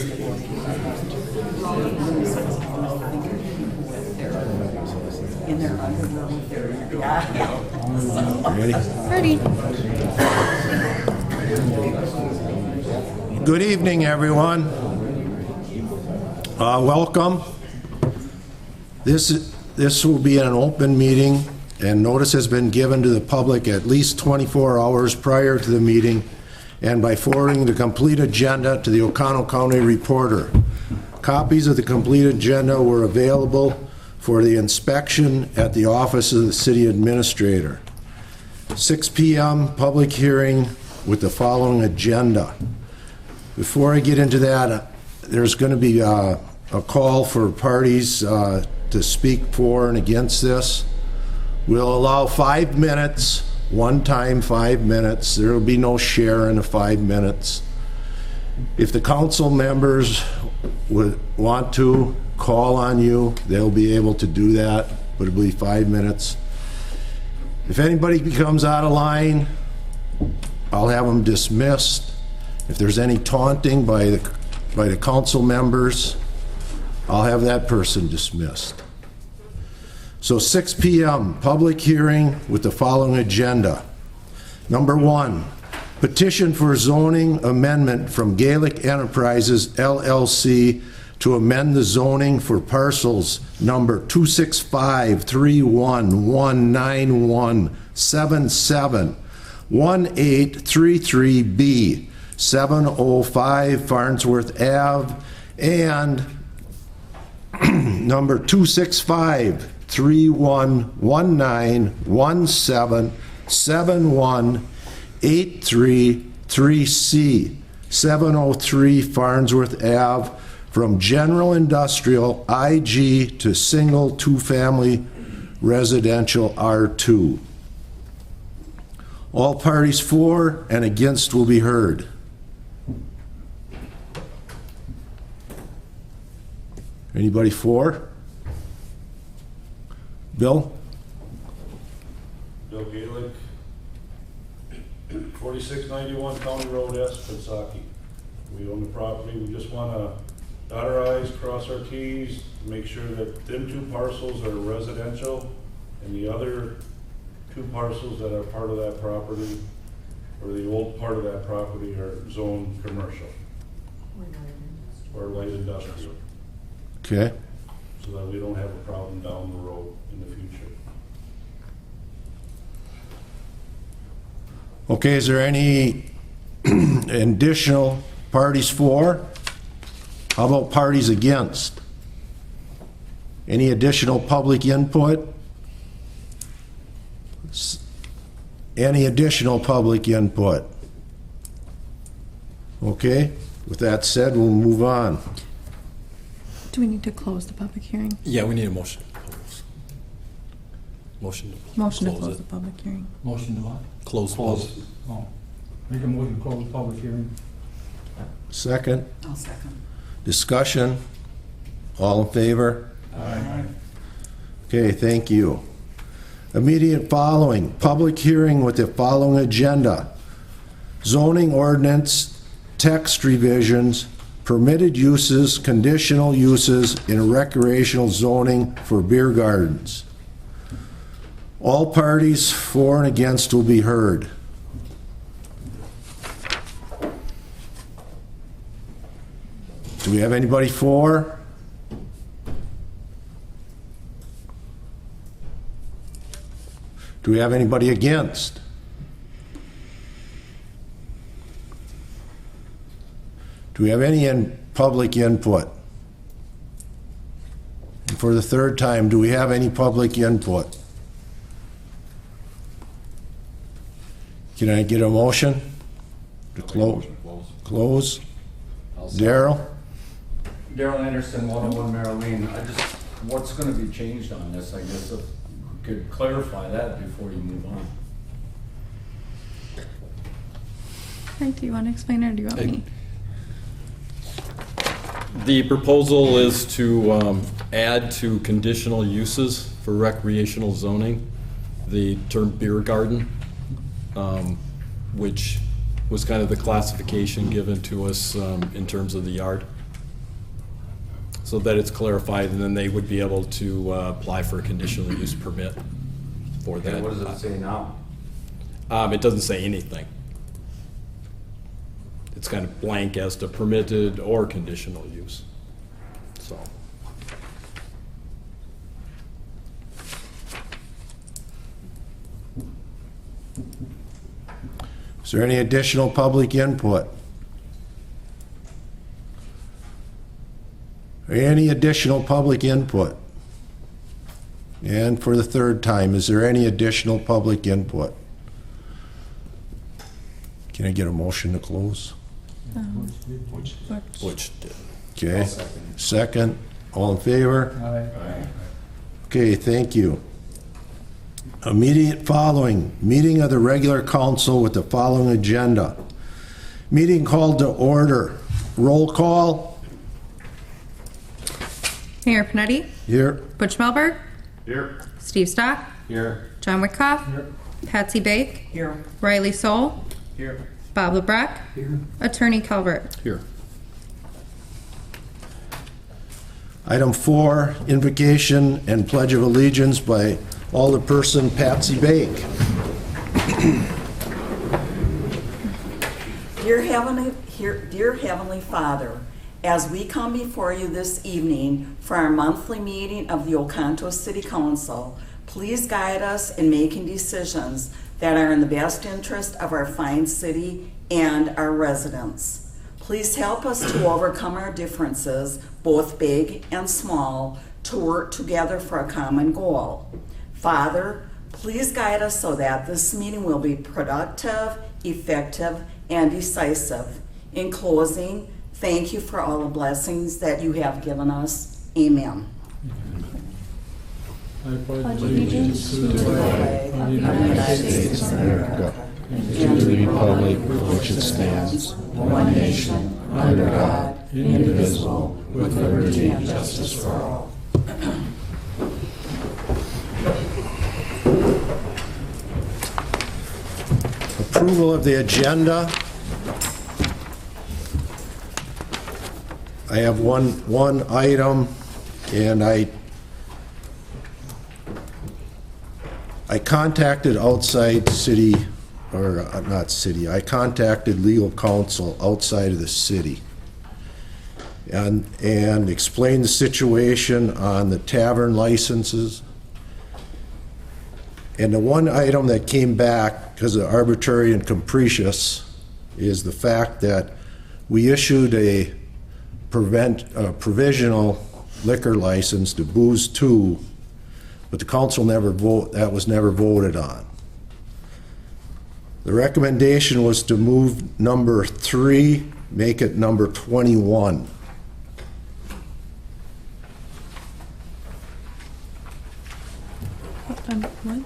In their underwear with their, yeah. Ready? Good evening, everyone. Welcome. This will be an open meeting, and notice has been given to the public at least 24 hours prior to the meeting and by forwarding the complete agenda to the Oconto County Reporter. Copies of the complete agenda were available for the inspection at the office of the City Administrator. 6 p.m. public hearing with the following agenda. Before I get into that, there's going to be a call for parties to speak for and against this. We'll allow 5 minutes, one time 5 minutes. There will be no share in the 5 minutes. If the council members would want to call on you, they'll be able to do that, but it'll be 5 minutes. If anybody becomes out of line, I'll have them dismissed. If there's any taunting by the council members, I'll have that person dismissed. So 6 p.m., public hearing with the following agenda. Number 1, petition for zoning amendment from Gaelic Enterprises, LLC, to amend the zoning for parcels number 265-31-191-77, 1833B, 705 Farnsworth Ave, and number 265-31-19-17-71-833C, 703 Farnsworth Ave, from general industrial IG to single two-family residential R2. All parties for and against will be heard. Anybody for? Bill? Bill Gaelic, 4691 County Road S, Pensaki. We own the property. We just want to dot our i's, cross our t's, make sure that them 2 parcels are residential and the other 2 parcels that are part of that property, or the old part of that property, are zoned commercial or light industrial. Okay. So that we don't have a problem down the road in the future. Okay, is there any additional parties for? How about parties against? Any additional public input? Any additional public input? Okay, with that said, we'll move on. Do we need to close the public hearing? Yeah, we need a motion to close. Motion to Motion to close close it. the public hearing. Motion to what? Close. Oh, make a motion to close the public hearing. Second, I'll second. discussion, all in favor? Aye. Okay, thank you. Immediate following, public hearing with the following agenda. Zoning ordinance, text revisions, permitted uses, conditional uses in recreational zoning for beer gardens. All parties for and against will be heard. Do we have anybody for? Do we have anybody against? Do we have any public input? And for the third time, do we have any public input? Can I get a motion to close? Close? Daryl? Daryl Anderson, 101 Marilyn. What's going to be changed on this? I guess if we could clarify that before you move on. Frank, do you want to explain it or do you want me? The proposal is to add to conditional uses for recreational zoning the term beer garden, which was kind of the classification given to us in terms of the yard. so that it's clarified, and then they would be able to apply for a conditional use permit for that. Okay, what does it say now? It doesn't say anything. It's kind of blank as to permitted or conditional use, so. Is there any additional public input? Any additional public input? And for the third time, is there any additional public input? Can I get a motion to close? Which did. Okay, second, all in favor? Aye. Okay, thank you. Immediate following, meeting of the regular council with the following agenda. Meeting called to order. Roll call. Mayor Panetti, Here. Butch Melberg, Here. Steve Stock, Here. John Wickoff, Here. Patsy Bake, Here. Riley Soul, Here. Bob LeBrecq, Here. Attorney Calvert. Here. Item 4, invocation and pledge of allegiance by Alderperson Patsy Bake. Dear Heavenly Father, as we come before you this evening for our monthly meeting of the Oconto City Council, please guide us in making decisions that are in the best interest of our fine city and our residents. Please help us to overcome our differences, both big and small, to work together for a common goal. Father, please guide us so that this meeting will be productive, effective, and decisive. In closing, thank you for all the blessings that you have given us. Amen. I pledge allegiance to the flag Flag of the United States of America and to the republic for which it stands, one nation, under God, indivisible, with liberty and justice for all. Approval of the agenda. I have one item, and I contacted outside city, or not city, I contacted legal counsel outside of the city and explained the situation on the tavern licenses. And the one item that came back, because of arbitrary and capricious, is the fact that we issued a provisional liquor license to Booze 2, but the council that was never voted on. The recommendation was to move number 3, make it number 21. What?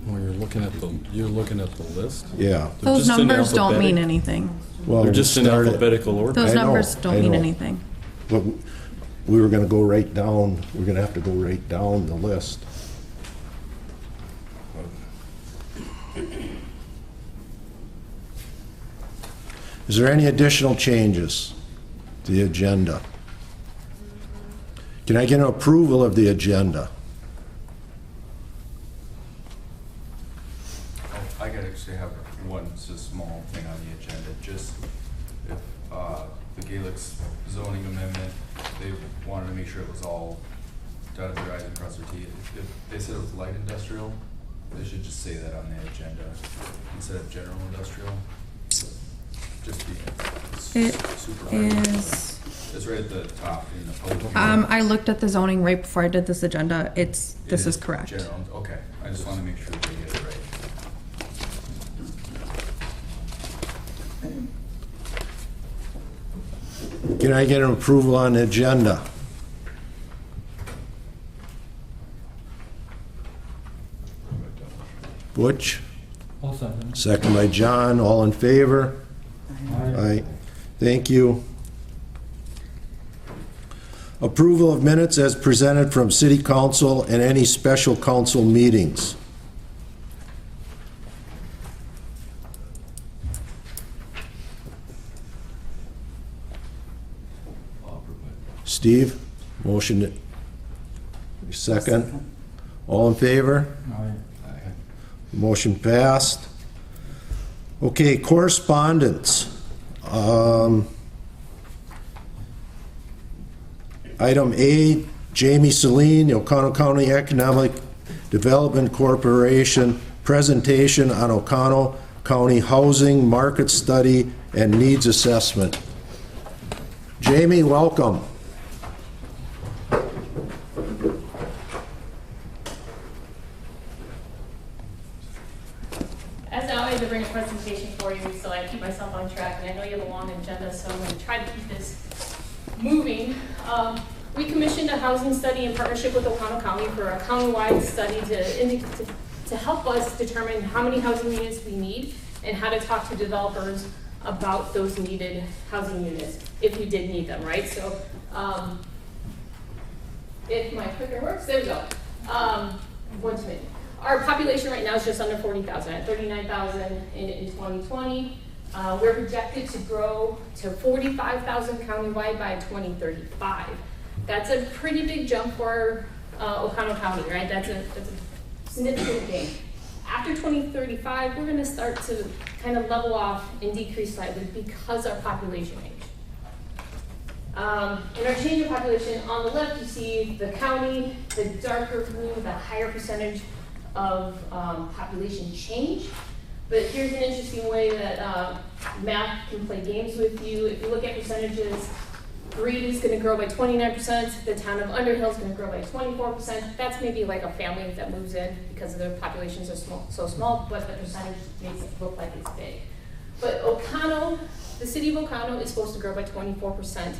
Well, you're looking at the list? Yeah. They're Those just in numbers don't mean alphabetic- anything. Well, They're we just in started- alphabetical order. Those I know, numbers I don't mean know. anything. But we were gonna go right down, we're gonna have to go right down the list. Is there any additional changes to the agenda? Can I get an approval of the agenda? I gotta actually have one just small thing on the agenda, just if, the Gaelics zoning amendment, they wanted to make sure it was all dotted their i's and crossed their t's. If they said it was light industrial, they should just say that on the agenda instead of general industrial. Just being It super. is, It's right at the top in the public. I looked at the zoning right before I did this agenda. This It is correct. General, okay, I just wanna make sure they get it right. Can I get an approval on the agenda? Butch, All second. second by John, all in favor? Aye. Thank you. Approval of minutes as presented from city council and any special council meetings. Steve, motion, second. All in favor? Motion passed. Okay, correspondence. Item A, Jamie Celine, the Oconto County Economic Development Corporation, presentation on Oconto County housing market study and needs assessment. Jamie, welcome. As always, I bring a presentation for you, so I keep myself on track, and I know you have a long agenda, so I'm going to try to keep this moving. We commissioned a housing study in partnership with Oconto County for a countywide study to help us determine how many housing units we need and how to talk to developers about those needed housing units, if we did need them, right? So if my clicker works, there we go. 1 minute. Our population right now is just under 40,000, at 39,000 in 2020. We're projected to grow to 45,000 countywide by 2035. That's a pretty big jump for Oconto County, right? That's a significant gain. After 2035, we're gonna start to kind of level off and decrease slightly because our population age. In our change of population, on the left you see the county, the darker blue, the higher percentage of population change. But here's an interesting way that math can play games with you. If you look at percentages, Reed is going to grow by 29%, the town of Underhill is going to grow by 24%. That's maybe like a family that moves in because their populations are so small, but the percentage makes it look like it's big. But Oconto, the city of Oconto is supposed to grow by 24%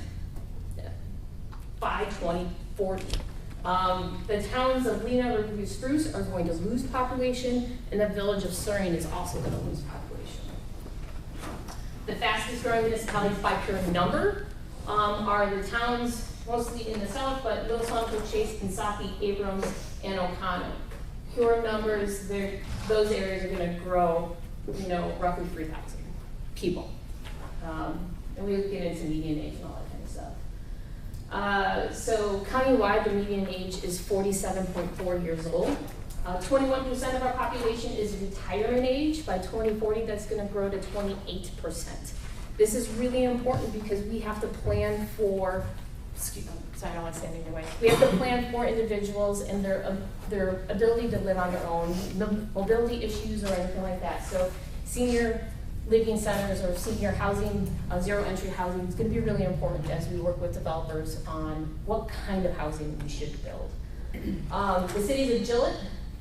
by 2040. The towns of Lena, Riverview, Spruce are going to lose population, and the village of Surrey is also going to lose population. The fastest growing municipalities by pure number are the towns mostly in the south, but Little Swanton, Chase, Coxsackie, Abrams, and Oconto. Pure numbers, those areas are going to grow, roughly 3,000 people. And we'll get into median age and all that kind of stuff. So countywide, the median age is 47.4 years old. 21% of our population is retirement age. By 2040, that's going to grow to 28%. This is really important because we have to plan for, sorry, I don't want to stand in your way. We have to plan for individuals and their ability to live on their own, no mobility issues or anything like that. So senior living centers or senior housing, zero entry housing is going to be really important as we work with developers on what kind of housing we should build. The cities of Gillett,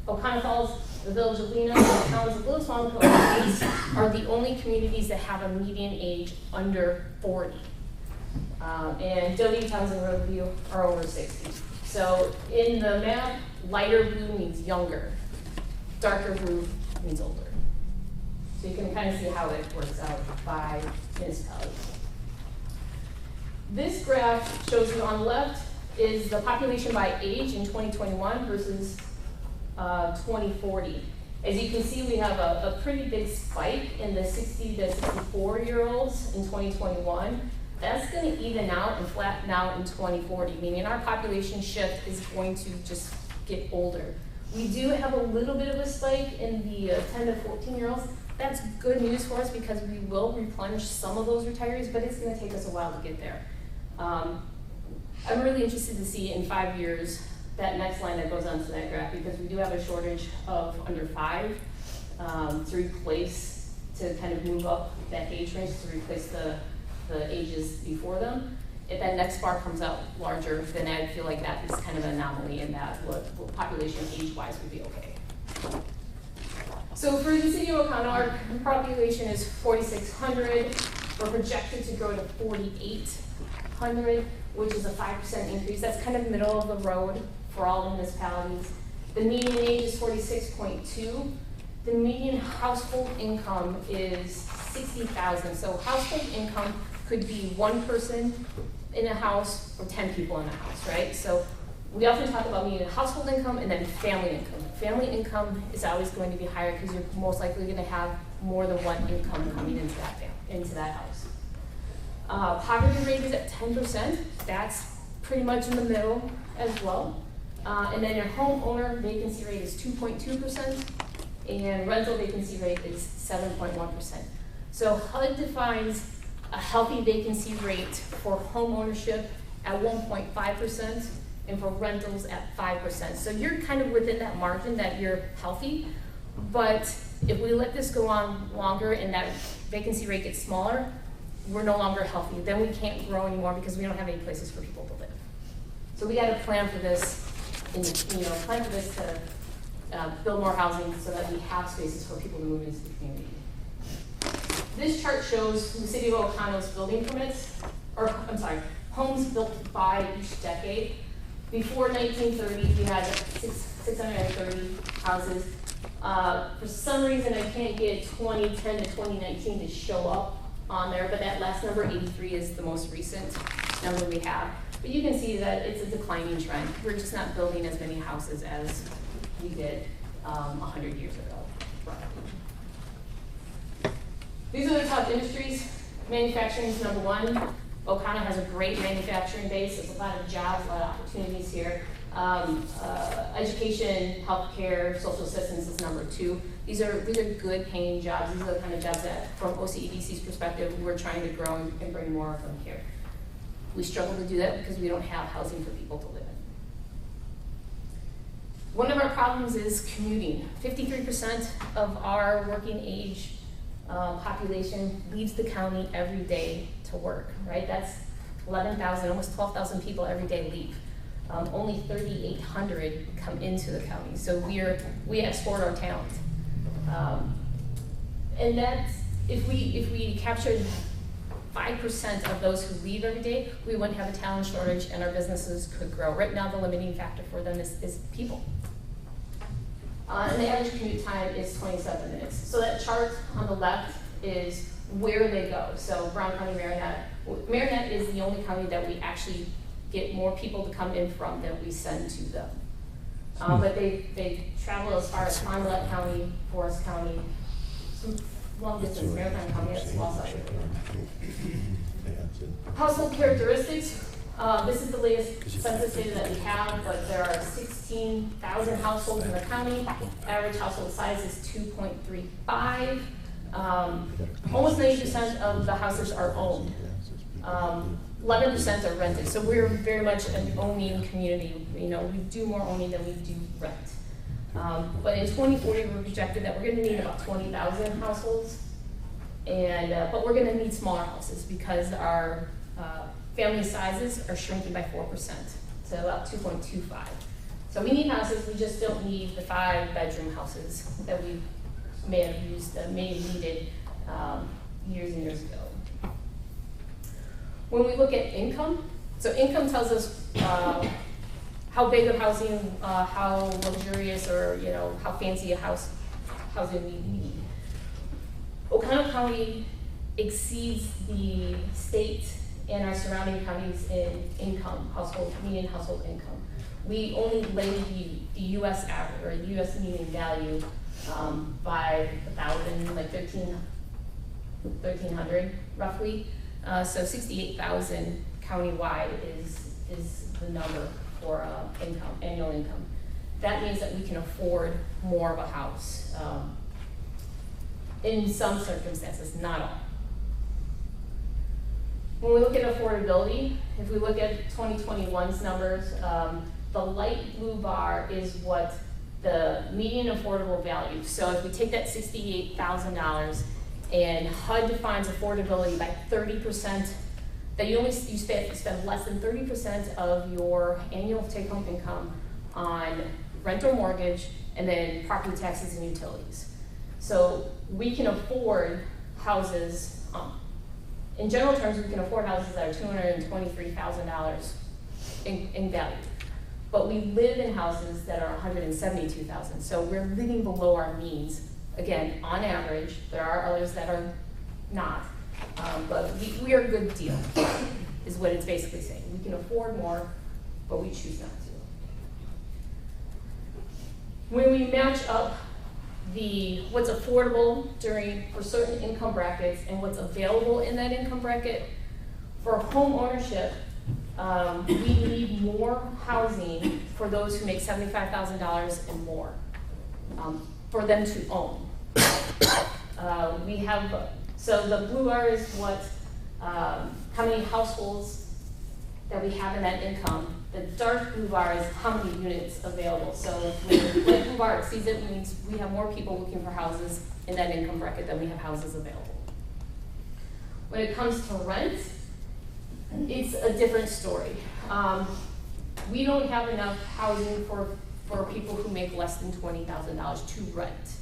Oconto Falls, the village of Lena, and the towns of Little Swanton are the only communities that have a median age under 40. And Doty, Townsend, and Riverview are over 60. So in the map, lighter blue means younger, darker blue means older. So you can kind of see how it works out by municipalities. This graph shows you on the left is the population by age in 2021 versus 2040. As you can see, we have a pretty big spike in the 60 to 64-year-olds in 2021. That's going to even out and flatten out in 2040, meaning our population shift is going to just get older. We do have a little bit of a spike in the 10 to 14-year-olds. That's good news for us because we will replenish some of those retirees, but it's going to take us a while to get there. I'm really interested to see in 5 years that next line that goes onto that graph, because we do have a shortage of under 5 to replace, to kind of move up that age range to replace the ages before them. If that next bar comes out larger, then I feel like that is kind of an anomaly in that what population age-wise would be okay. So for the city of Oconto, our population is 4,600. We're projected to grow to 4,800, which is a 5% increase. That's kind of middle of the road for all municipalities. The median age is 46.2. The median household income is 60,000. So household income could be one person in a house or 10 people in a house, right? So we often talk about median household income and then family income. Family income is always going to be higher because you're most likely going to have more than one income coming into that house. Poverty rate is at 10%. That's pretty much in the middle as well. And then your homeowner vacancy rate is 2.2%, and rental vacancy rate is 7.1%. So HUD defines a healthy vacancy rate for home ownership at 1.5% and for rentals at 5%. So you're kind of within that margin that you're healthy, but if we let this go on longer and that vacancy rate gets smaller, we're no longer healthy. Then we can't grow anymore because we don't have any places for people to live. So we got to plan for this, to build more housing so that we have spaces for people to move into the community. This chart shows the city of Oconto's building permits, homes built by each decade. Before 1930, we had 630 houses. For some reason, I can't get 2010 to 2019 to show up on there, but that last number, 83, is the most recent number we have. But you can see that it's a declining trend. We're just not building as many houses as we did 100 years ago. These are the top industries. Manufacturing is number one. Oconto has a great manufacturing base. There's a lot of jobs, a lot of opportunities here. Education, healthcare, social assistance is number two. These are good paying jobs. These are the kind of jobs that, from OCEDC's perspective, we're trying to grow and bring more of them here. We struggle to do that because we don't have housing for people to live in. One of our problems is commuting. 53% of our working age population leaves the county every day to work, right? That's 11,000, almost 12,000 people every day leave. Only 3,800 come into the county. So we export our talent. And that's, if we captured 5% of those who leave every day, we wouldn't have a talent shortage and our businesses could grow. Right now, the limiting factor for them is people. And the average commute time is 27 minutes. So that chart on the left is where they go. So Brown County, Marinette is the only county that we actually get more people to come in from than we send to them. But they travel as far as Fond du Lac County, Forest County, some long distance, Maritime County, that's Wausau. Household characteristics. This is the latest census data that we have, but there are 16,000 households in the county. Average household size is 2.35. Almost 90% of the houses are owned. 11% are rented. So we're very much an owning community. We do more owning than we do rent. But in 2040, we're projected that we're going to need about 20,000 households, but we're going to need smaller houses because our family sizes are shrinking by 4% to about 2.25. So we need houses, we just don't need the 5-bedroom houses that we may have needed years and years ago. When we look at income, so income tells us how big of housing, how luxurious or how fancy a housing we need. Oconto County exceeds the state and our surrounding counties in income, median household income. We only lag the U.S. average, or U.S. median value by 1,000, like 1,300 roughly. So 68,000 countywide is the number for annual income. That means that we can afford more of a house in some circumstances, not all. When we look at affordability, if we look at 2021's numbers, the light blue bar is what the median affordable value. So if we take that $68,000 and HUD defines affordability by 30%, that you spend less than 30% of your annual take-home income on rent or mortgage, and then property taxes and utilities. So we can afford houses. In general terms, we can afford houses that are $223,000 in value. But we live in houses that are $172,000. So we're living below our means. Again, on average, there are others that are not. But we are a good deal, is what it's basically saying. We can afford more, but we choose not to. When we match up what's affordable for certain income brackets and what's available in that income bracket, for home ownership, We need more housing for those who make $75,000 and more, for them to own. We have, so the blue bar is what, how many households that we have in that income. The dark blue bar is how many units available. So when the light blue bar exceeds it, means we have more people looking for houses in that income bracket than we have houses available. When it comes to rent, it's a different story. We don't have enough housing for people who make less than $20,000 to rent.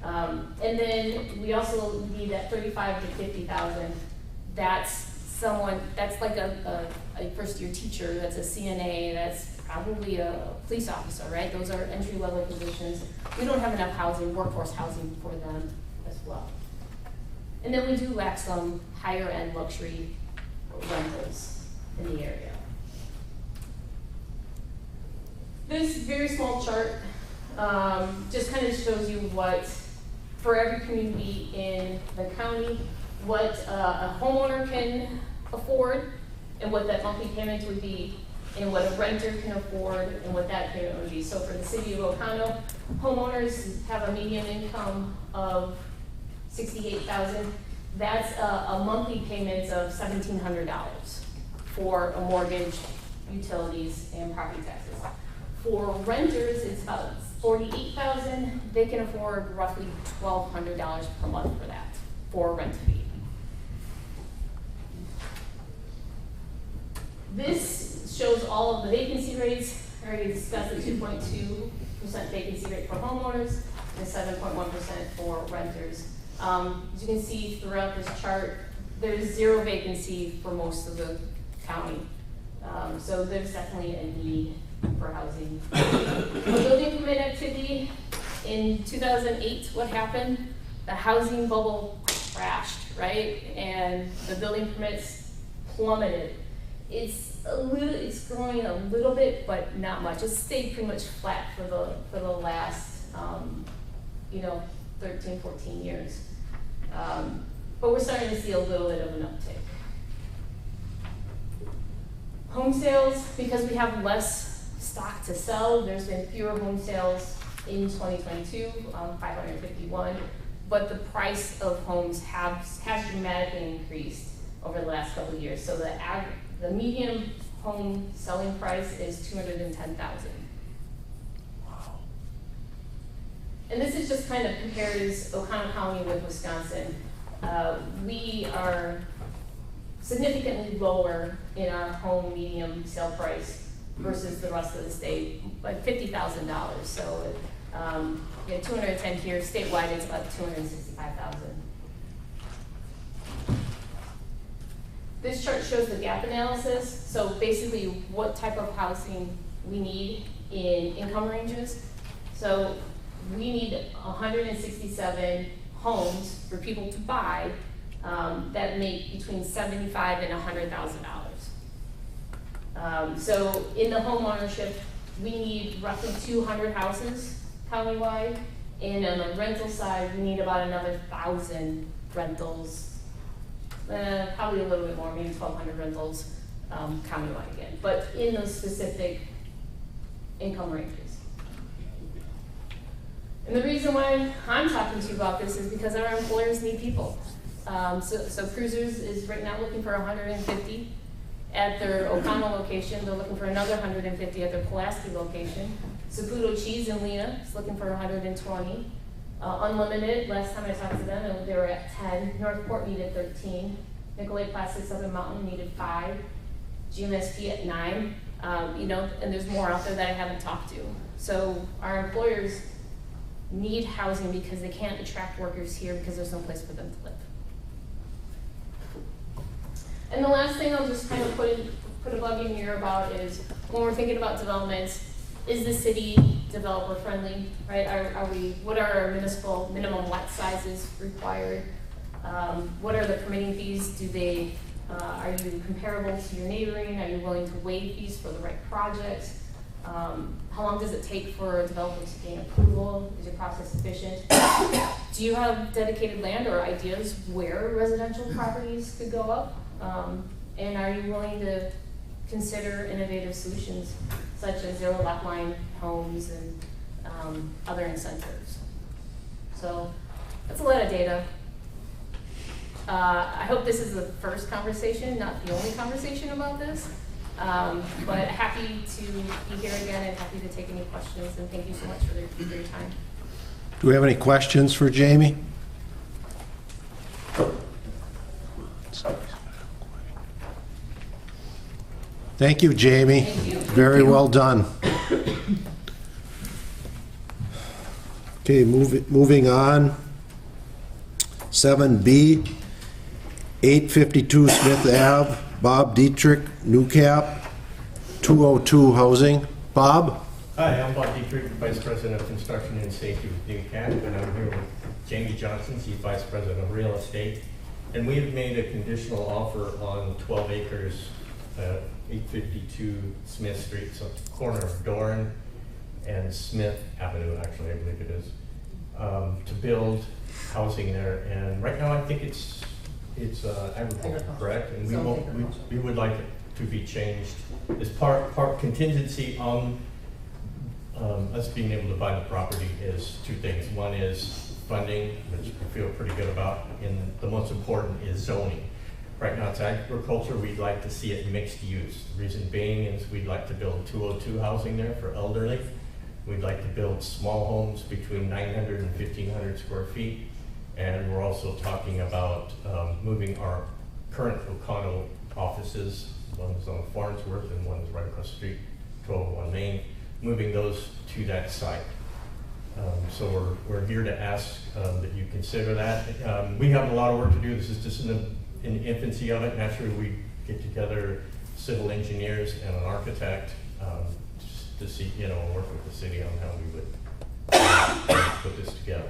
And then we also need that 35 to 50,000. That's someone, that's like a first-year teacher, that's a CNA, that's probably a police officer, right? Those are entry-level positions. We don't have enough housing, workforce housing for them as well. And then we do lack some higher-end luxury rentals in the area. This very small chart just kind of shows you what, for every community in the county, what a homeowner can afford and what that monthly payment would be, and what a renter can afford and what that payment would be. So for the city of Oconto, homeowners have a median income of $68,000. That's a monthly payment of $1,700 for a mortgage, utilities, and property taxes. For renters, it's about $48,000. They can afford roughly $1,200 per month for that, for a rent fee. This shows all of the vacancy rates. I already discussed the 2.2% vacancy rate for homeowners and 7.1% for renters. As you can see throughout this chart, there's zero vacancy for most of the county. So there's definitely a need for housing. Building permit activity in 2008, what happened? The housing bubble crashed, right? And the building permits plummeted. It's growing a little bit, but not much. It's stayed pretty much flat for the last 13, 14 years. But we're starting to see a little bit of an uptick. Home sales, because we have less stock to sell, there's been fewer home sales in 2022, 551, but the price of homes has dramatically increased over the last couple of years. So the median home selling price is $210,000. Wow. And this is just kind of compares Oconto County with Wisconsin. We are significantly lower in our home medium sale price versus the rest of the state, like $50,000. So 210 here, statewide it's about 265,000. This chart shows the gap analysis. So basically what type of housing we need in income ranges. So we need 167 homes for people to buy that make between $75,000 and $100,000. So in the home ownership, we need roughly 200 houses countywide, and on the rental side, we need about another 1,000 rentals, probably a little bit more, maybe 1,200 rentals countywide again, but in those specific income ranges. And the reason why I'm talking to you about this is because our employers need people. So Cruisers is right now looking for 150 at their Oconto location. They're looking for another 150 at their Pulaski location. Saputo Cheese in Lena is looking for 120. Unlimited, last time I talked to them, they were at 10. Northport needed 13. Nicolay Plastics up in Mountain needed 5. GMSP at 9. And there's more out there that I haven't talked to. So our employers need housing because they can't attract workers here because there's no place for them to live. And the last thing I'll just kind of put a bug in here about is when we're thinking about development, is the city developer friendly, right? What are our municipal minimum lot sizes required? What are the permitting fees? Are you comparable to your neighboring? Are you willing to waive fees for the right projects? How long does it take for a developer to gain approval? Is your process efficient? Do you have dedicated land or ideas where residential properties could go up? And are you willing to consider innovative solutions such as zero lot line homes and other incentives. So that's a lot of data. I hope this is the first conversation, not the only conversation about this. But happy to be here again and happy to take any questions, and thank you so much for your time. Do we have any questions for Jamie? Thank you, Jamie. Thank you. Very well done. Okay, moving on. 7B, 852 Smith Ave, Bob Dietrich, New Cap, 202 Housing. Bob? Hi, I'm Bob Dietrich, Vice President of Construction and Safety with New Cap, and I'm here with Jamie Johnson, she's Vice President of Real Estate. And we have made a conditional offer on 12 acres, 852 Smith Street, so corner of Doran and Smith Avenue, actually, I believe it is, to build housing there. And right now, I think it's agriculture, correct? And we would like it to be changed as part contingency on us being able to buy the property is two things. One is funding, which we feel pretty good about, and the most important is zoning. Right now it's agriculture, we'd like to see it mixed use. The reason being is we'd like to build 202 housing there for elderly. We'd like to build small homes between 900 and 1,500 square feet. And we're also talking about moving our current Ocano offices, one's on Farnsworth and one's right across the street, 1201 Main, moving those to that site. So we're here to ask that you consider that. We have a lot of work to do. This is just in the infancy of it. Naturally, we get together civil engineers and an architect just to see, work with the city on how we would put this together.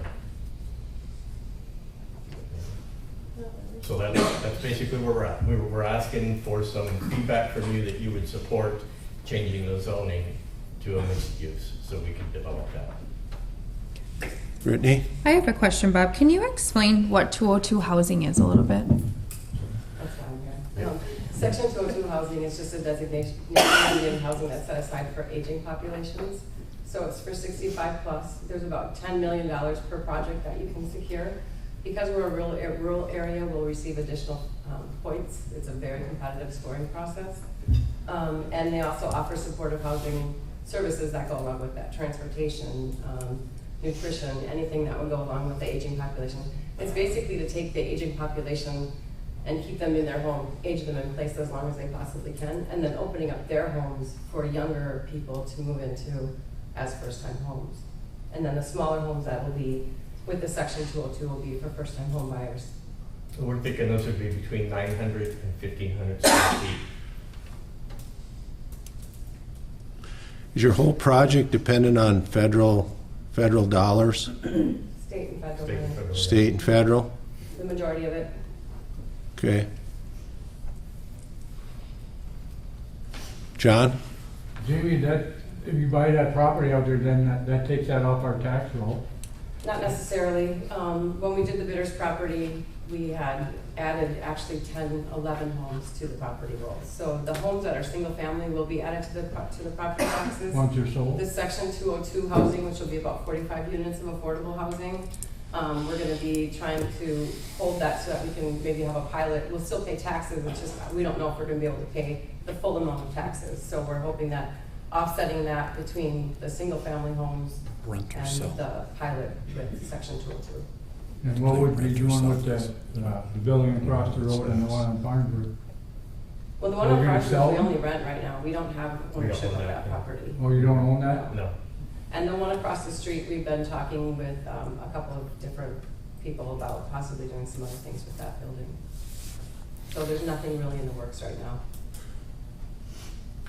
So that's basically where we're at. We're asking for some feedback from you that you would support changing the zoning to a mixed use so we can develop that. Brittany? I have a question, Bob. Can you explain what 202 housing is a little bit? That's why I'm here. Section 202 housing is just a designation of housing that's set aside for aging populations. So it's for 65 plus. There's about $10 million per project that you can secure. Because we're a rural area, we'll receive additional points. It's a very competitive scoring process. And they also offer supportive housing services that go along with that, transportation, nutrition, anything that would go along with the aging population. It's basically to take the aging population and keep them in their home, age them in place as long as they possibly can, and then opening up their homes for younger people to move into as first-time homes. And then the smaller homes that will be with the Section 202 will be for first-time home buyers. So we're thinking those would be between 900 and 1,500 square feet. Is your whole project dependent on federal dollars? State and federal. State and money. federal. State and federal? The majority of it. Okay. John? Jamie, if you buy that property out there, then that takes that off our tax roll. Not necessarily. When we did the Bitters property, we had added actually 10, 11 homes to the property rolls. So the homes that are single family will be added to the property taxes. Once they're sold? The Section 202 housing, which will be about 45 units of affordable housing, we're going to be trying to hold that so that we can maybe have a pilot. We'll still pay taxes, it's just we don't know if we're going to be able to pay the full amount of taxes. So we're hoping that offsetting that between the single family homes and the pilot with Section 202. And what would we be doing with the building across the road and the one on Farnsworth? Well, the one We're on gonna Farnsworth, sell we them? only rent right now. We don't have ownership of own that that. property. Oh, you don't own that? No. And the one across the street, we've been talking with a couple of different people about possibly doing some other things with that building. So there's nothing really in the works right now.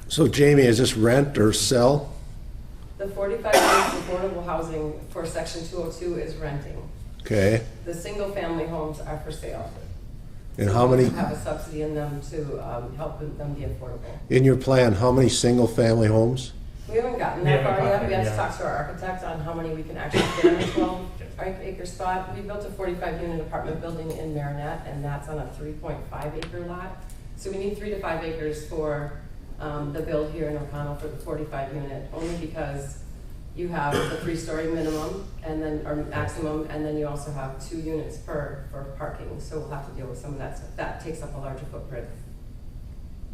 So Jamie, is this rent or sell? The 45 units affordable housing for Section 202 is renting. Okay. The single-family homes are for sale. And So how we many, have a subsidy in them to help them be affordable. in your plan, how many single-family homes? We haven't gotten We that haven't far yet. gotten We have to it, talk to our architect on how many we can actually fit on a 12-acre spot. We built a 45-unit apartment building in Marinette, and that's on a 3.5-acre lot. So we need 3 to 5 acres for the build here in O'Connell for the 45 unit, only because you have the 3-story minimum and then, or maximum, and then you also have 2 units for parking. So we'll have to deal with some of that stuff. That takes up a larger footprint.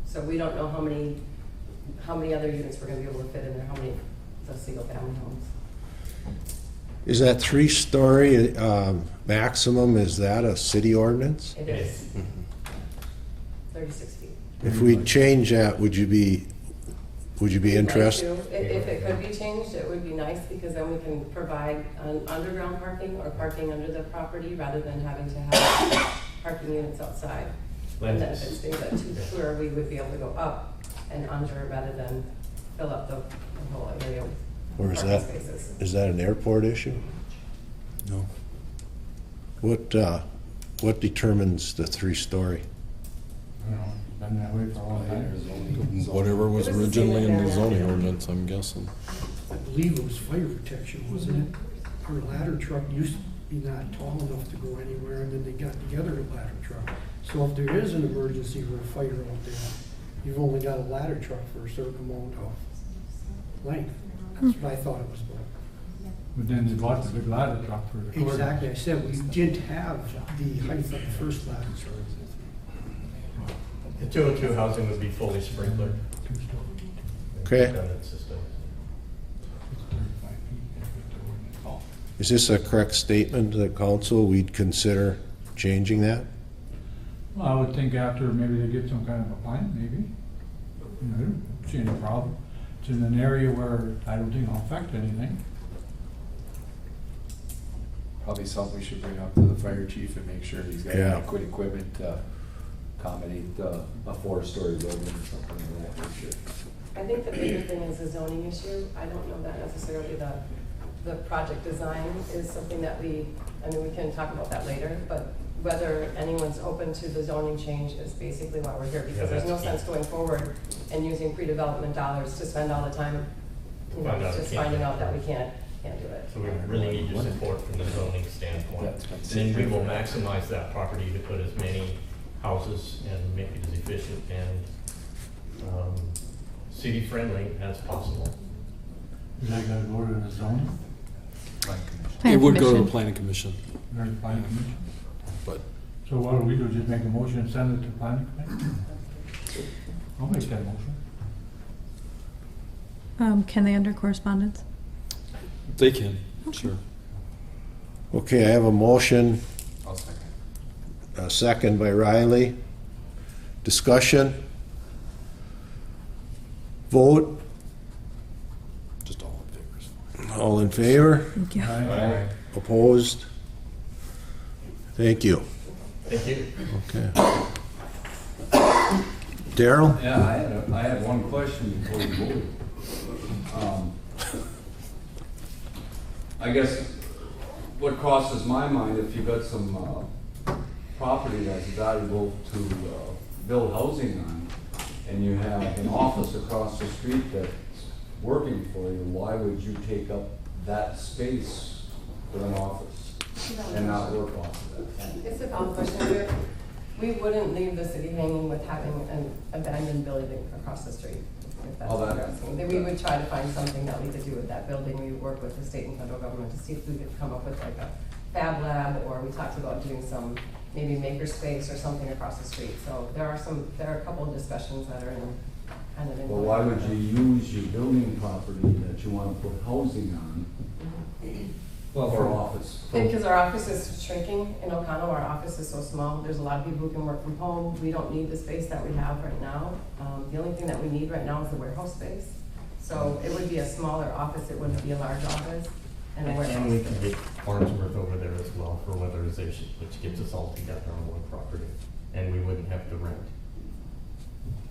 So we don't know how many other units we're gonna be able to fit in there, how many the single family homes. Is that 3-story maximum, is that a city ordinance? It is 36 feet. If we change that, would you be We'd like interested? to. If it could be changed, it would be nice, because then we can provide an underground parking or parking under the property rather than having to have parking units outside. And then if it's things at 2 we would be able to go up and under rather than fill up the whole area with Or is parking that, spaces. is that an airport issue? No. What determines the 3-story? You know, been that way for a long time. Whatever was It was the same originally in the in zoning there. ordinance, I'm guessing. I believe it was fire protection, wasn't it? Our ladder truck used to be not tall enough to go anywhere, and then they got together a ladder truck. So if there is an emergency or a fire out there, you've only got a ladder truck for a certain amount of length. That's what I thought it was about. But then they bought the big ladder truck for the courthouse. Exactly, I said, we didn't have the height of the first ladder truck. The 202 housing would be fully sprinklered. Okay. Redundant system. Is this a correct statement to the council? We'd consider changing that? Well, I would think after maybe they get some kind of a plan, maybe. You know, I don't see any problem. It's in an area where I don't think it'll affect anything. Probably something we should bring up to the fire chief and make sure he's got Yeah. adequate equipment to accommodate a 4-story building or something like that. We should. I think the bigger thing is a zoning issue. I don't know that necessarily the project design is something that we can talk about that later, but whether anyone's open to the zoning change is basically why we're here, because there's no sense going forward and using pre-development dollars to spend all the time, you know, Find out we just can't. finding out that we can't do it. So we really need your support from the zoning standpoint. Then we will maximize that property to put as many houses and make it as efficient and city-friendly as possible. Is that gonna go to the zoning, It would go to the Commission. planning commission, or the planning commission? but So what do we do, just make a motion and send it to planning commission? I'll make that motion. Can they under correspondence? they can, sure. Okay, I have a motion, I'll second. a second by Riley. Discussion? Vote? Just all in favor is fine. All in favor? Thank you. Aye. Opposed? Thank you. Thank you. Okay. Daryl? Yeah, I had one question before you voted. I guess what crosses my mind, if you got some property that's valuable to build housing on, and you have an office across the street that's working for you, why would you take up that space for an office and not work off of that? It's a valid question. We wouldn't leave the city hanging with having an abandoned building across the street, if that's Oh, what that- you're asking. Then we would try to find something that we could do with that building. We would work with the state and federal government to see if we could come up with like a fab lab, or we talked about doing some, maybe maker space or something across the street. So there are a couple of discussions that are in, kind of in. Well, why would you use your building property that you want to put housing on for office? Because our office is shrinking in O'Connell, our office is so small, there's a lot of people who can work from home, we don't need the space that we have right now. The only thing that we need right now is the warehouse space. So it would be a smaller office, it wouldn't be a large office, and a And we warehouse. can get Farnsworth over there as well for weatherization, which gets us all together on one property, and we wouldn't have to rent.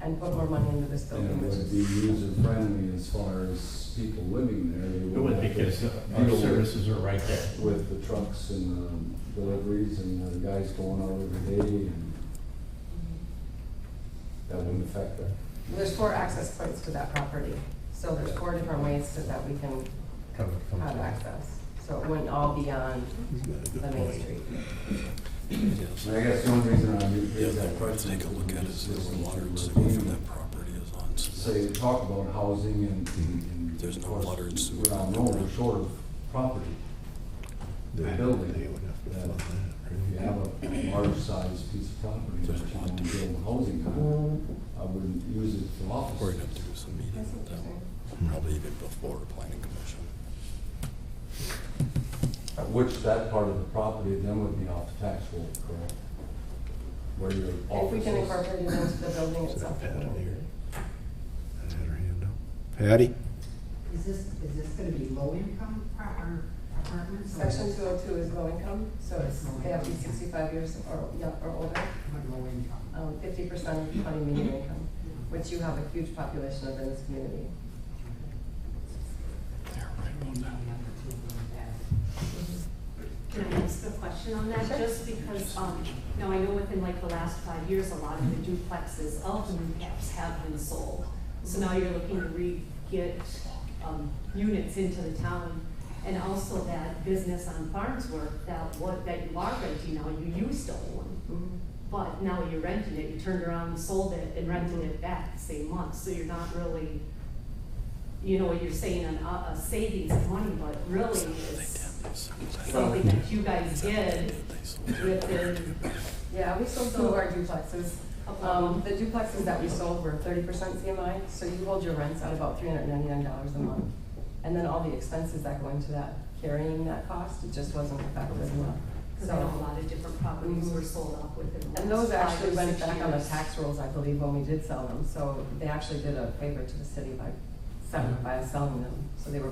And put more money into this And building, it which would be is, user-friendly as far as people living there. They It wouldn't would, have to because our deal with- services are right there. with the trucks and deliveries and the guys going out every day, and that wouldn't affect that. there's 4 access points to that property. So there's 4 different ways that we can Come have to- access. So it wouldn't all be on the main street. Yes. And I guess the only reason I Yeah, raised that the question. take a look at is is the water and just sewer for looking that property is on. say, talk about housing and. There's no of course, water and sewer. We all know we're short of property. The building, that if you have a large-sized piece of property that you want to build housing on, I wouldn't use it for office. We're gonna have to do some meeting with them, probably even before planning commission. Which that part of the property then would be off the tax roll, correct? Where your office If we can is. incorporate it into the building itself. it will be. Patty? Is this gonna be low income or apartments? or Section 202 is low income, so they have to be 65 years or older. What low income? 50% of county median income, which you have a huge population of in this community. Can I ask a question on that? Just because, now I know within like the last 5 years, a lot of the duplexes of the new caps have been sold. So now you're looking to get units into the town. And also that business on Farnsworth, that you are renting now, you used to own. But now you're renting it, you turned around and sold it and rented it back the same month. So you're not really, you know, you're saying a savings of money, but really it's something that you guys did within. Yeah, we sold some of our duplexes. The duplexes that we sold were 30% CMI, so you hold your rents at about $399 a month. And then all the expenses that go into that, carrying that cost, it just wasn't effective enough. Because I know a lot of different properties were sold off within the And last those 5 actually or went 6 back on the years. tax rolls, I believe, when we did sell them. So they actually did a favor to the city by us selling them. So they were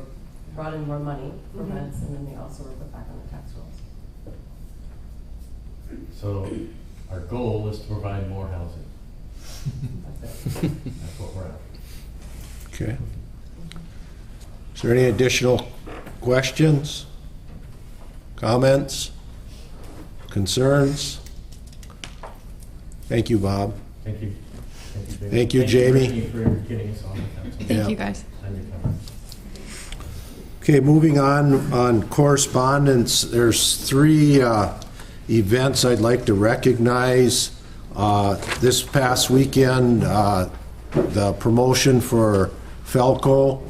brought in more money for rents, and then they also were put back on the tax rolls. So our goal is to provide more housing. That's it. That's what we're after. Okay. Is there any additional questions, comments, concerns? Thank you, Bob. Thank you. Thank you, Jamie. Thank you for getting us on with that. Thank you, guys. On your time. Okay, moving on correspondence, there's 3 events I'd like to recognize. This past weekend, the promotion for Falco,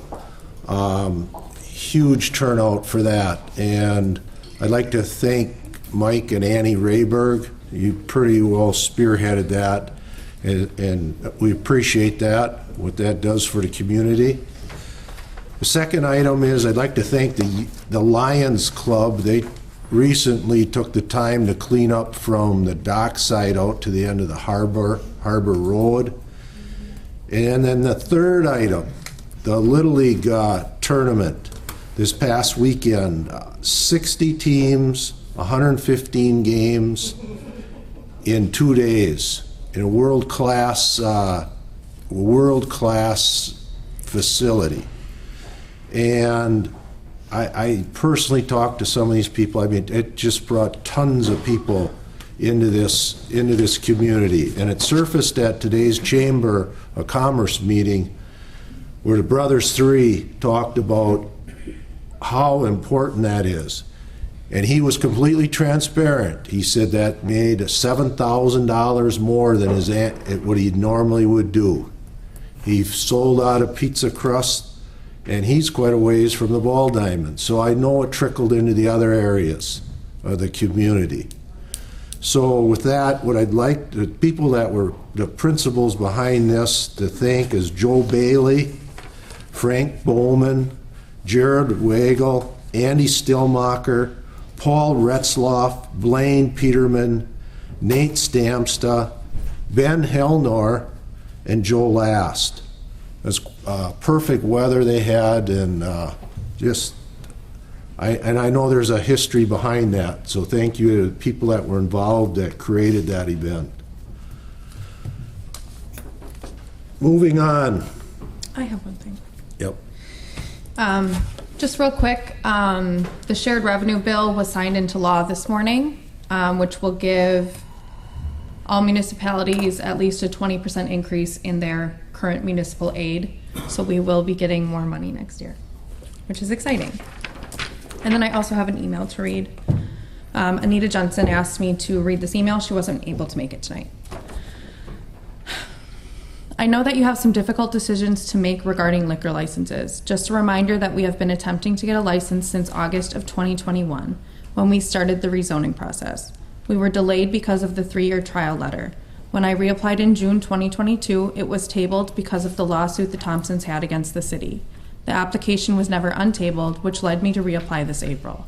huge turnout for that. And I'd like to thank Mike and Annie Rayberg. You pretty well spearheaded that, and we appreciate that, what that does for the community. The second item is I'd like to thank the Lions Club. They recently took the time to clean up from the dockside out to the end of the Harbor Road. And then the third item, the Little League tournament this past weekend, 60 teams, 115 games in 2 days in a world-class facility. And I personally talked to some of these people. I mean, it just brought tons of people into this community. And it surfaced at today's Chamber of Commerce meeting where the Brothers 3 talked about how important that is. And he was completely transparent. He said that made $7,000 more than what he normally would do. He sold out a pizza crust, and he's quite a ways from the Ball Diamond. So I know it trickled into the other areas of the community. So with that, what I'd like the people that were the principals behind this to thank is Joe Bailey, Frank Bowman, Jared Wagle, Andy Stillmacher, Paul Retzloff, Blaine Peterman, Nate Stamsta, Ben Helnor, and Joe Last. It's perfect weather they had, and I know there's a history behind that. So thank you to the people that were involved that created that event. Moving on. I have one thing. Yep. Just real quick, the shared revenue bill was signed into law this morning, which will give all municipalities at least a 20% increase in their current municipal aid. So we will be getting more money next year, which is exciting. And then I also have an email to read. Anita Johnson asked me to read this email. She wasn't able to make it tonight. I know that you have some difficult decisions to make regarding liquor licenses. Just a reminder that we have been attempting to get a license since August of 2021, when we started the rezoning process. We were delayed because of the 3-year trial letter. When I reapplied in June 2022, it was tabled because of the lawsuit the Thompsons had against the city. The application was never untabled, which led me to reapply this April.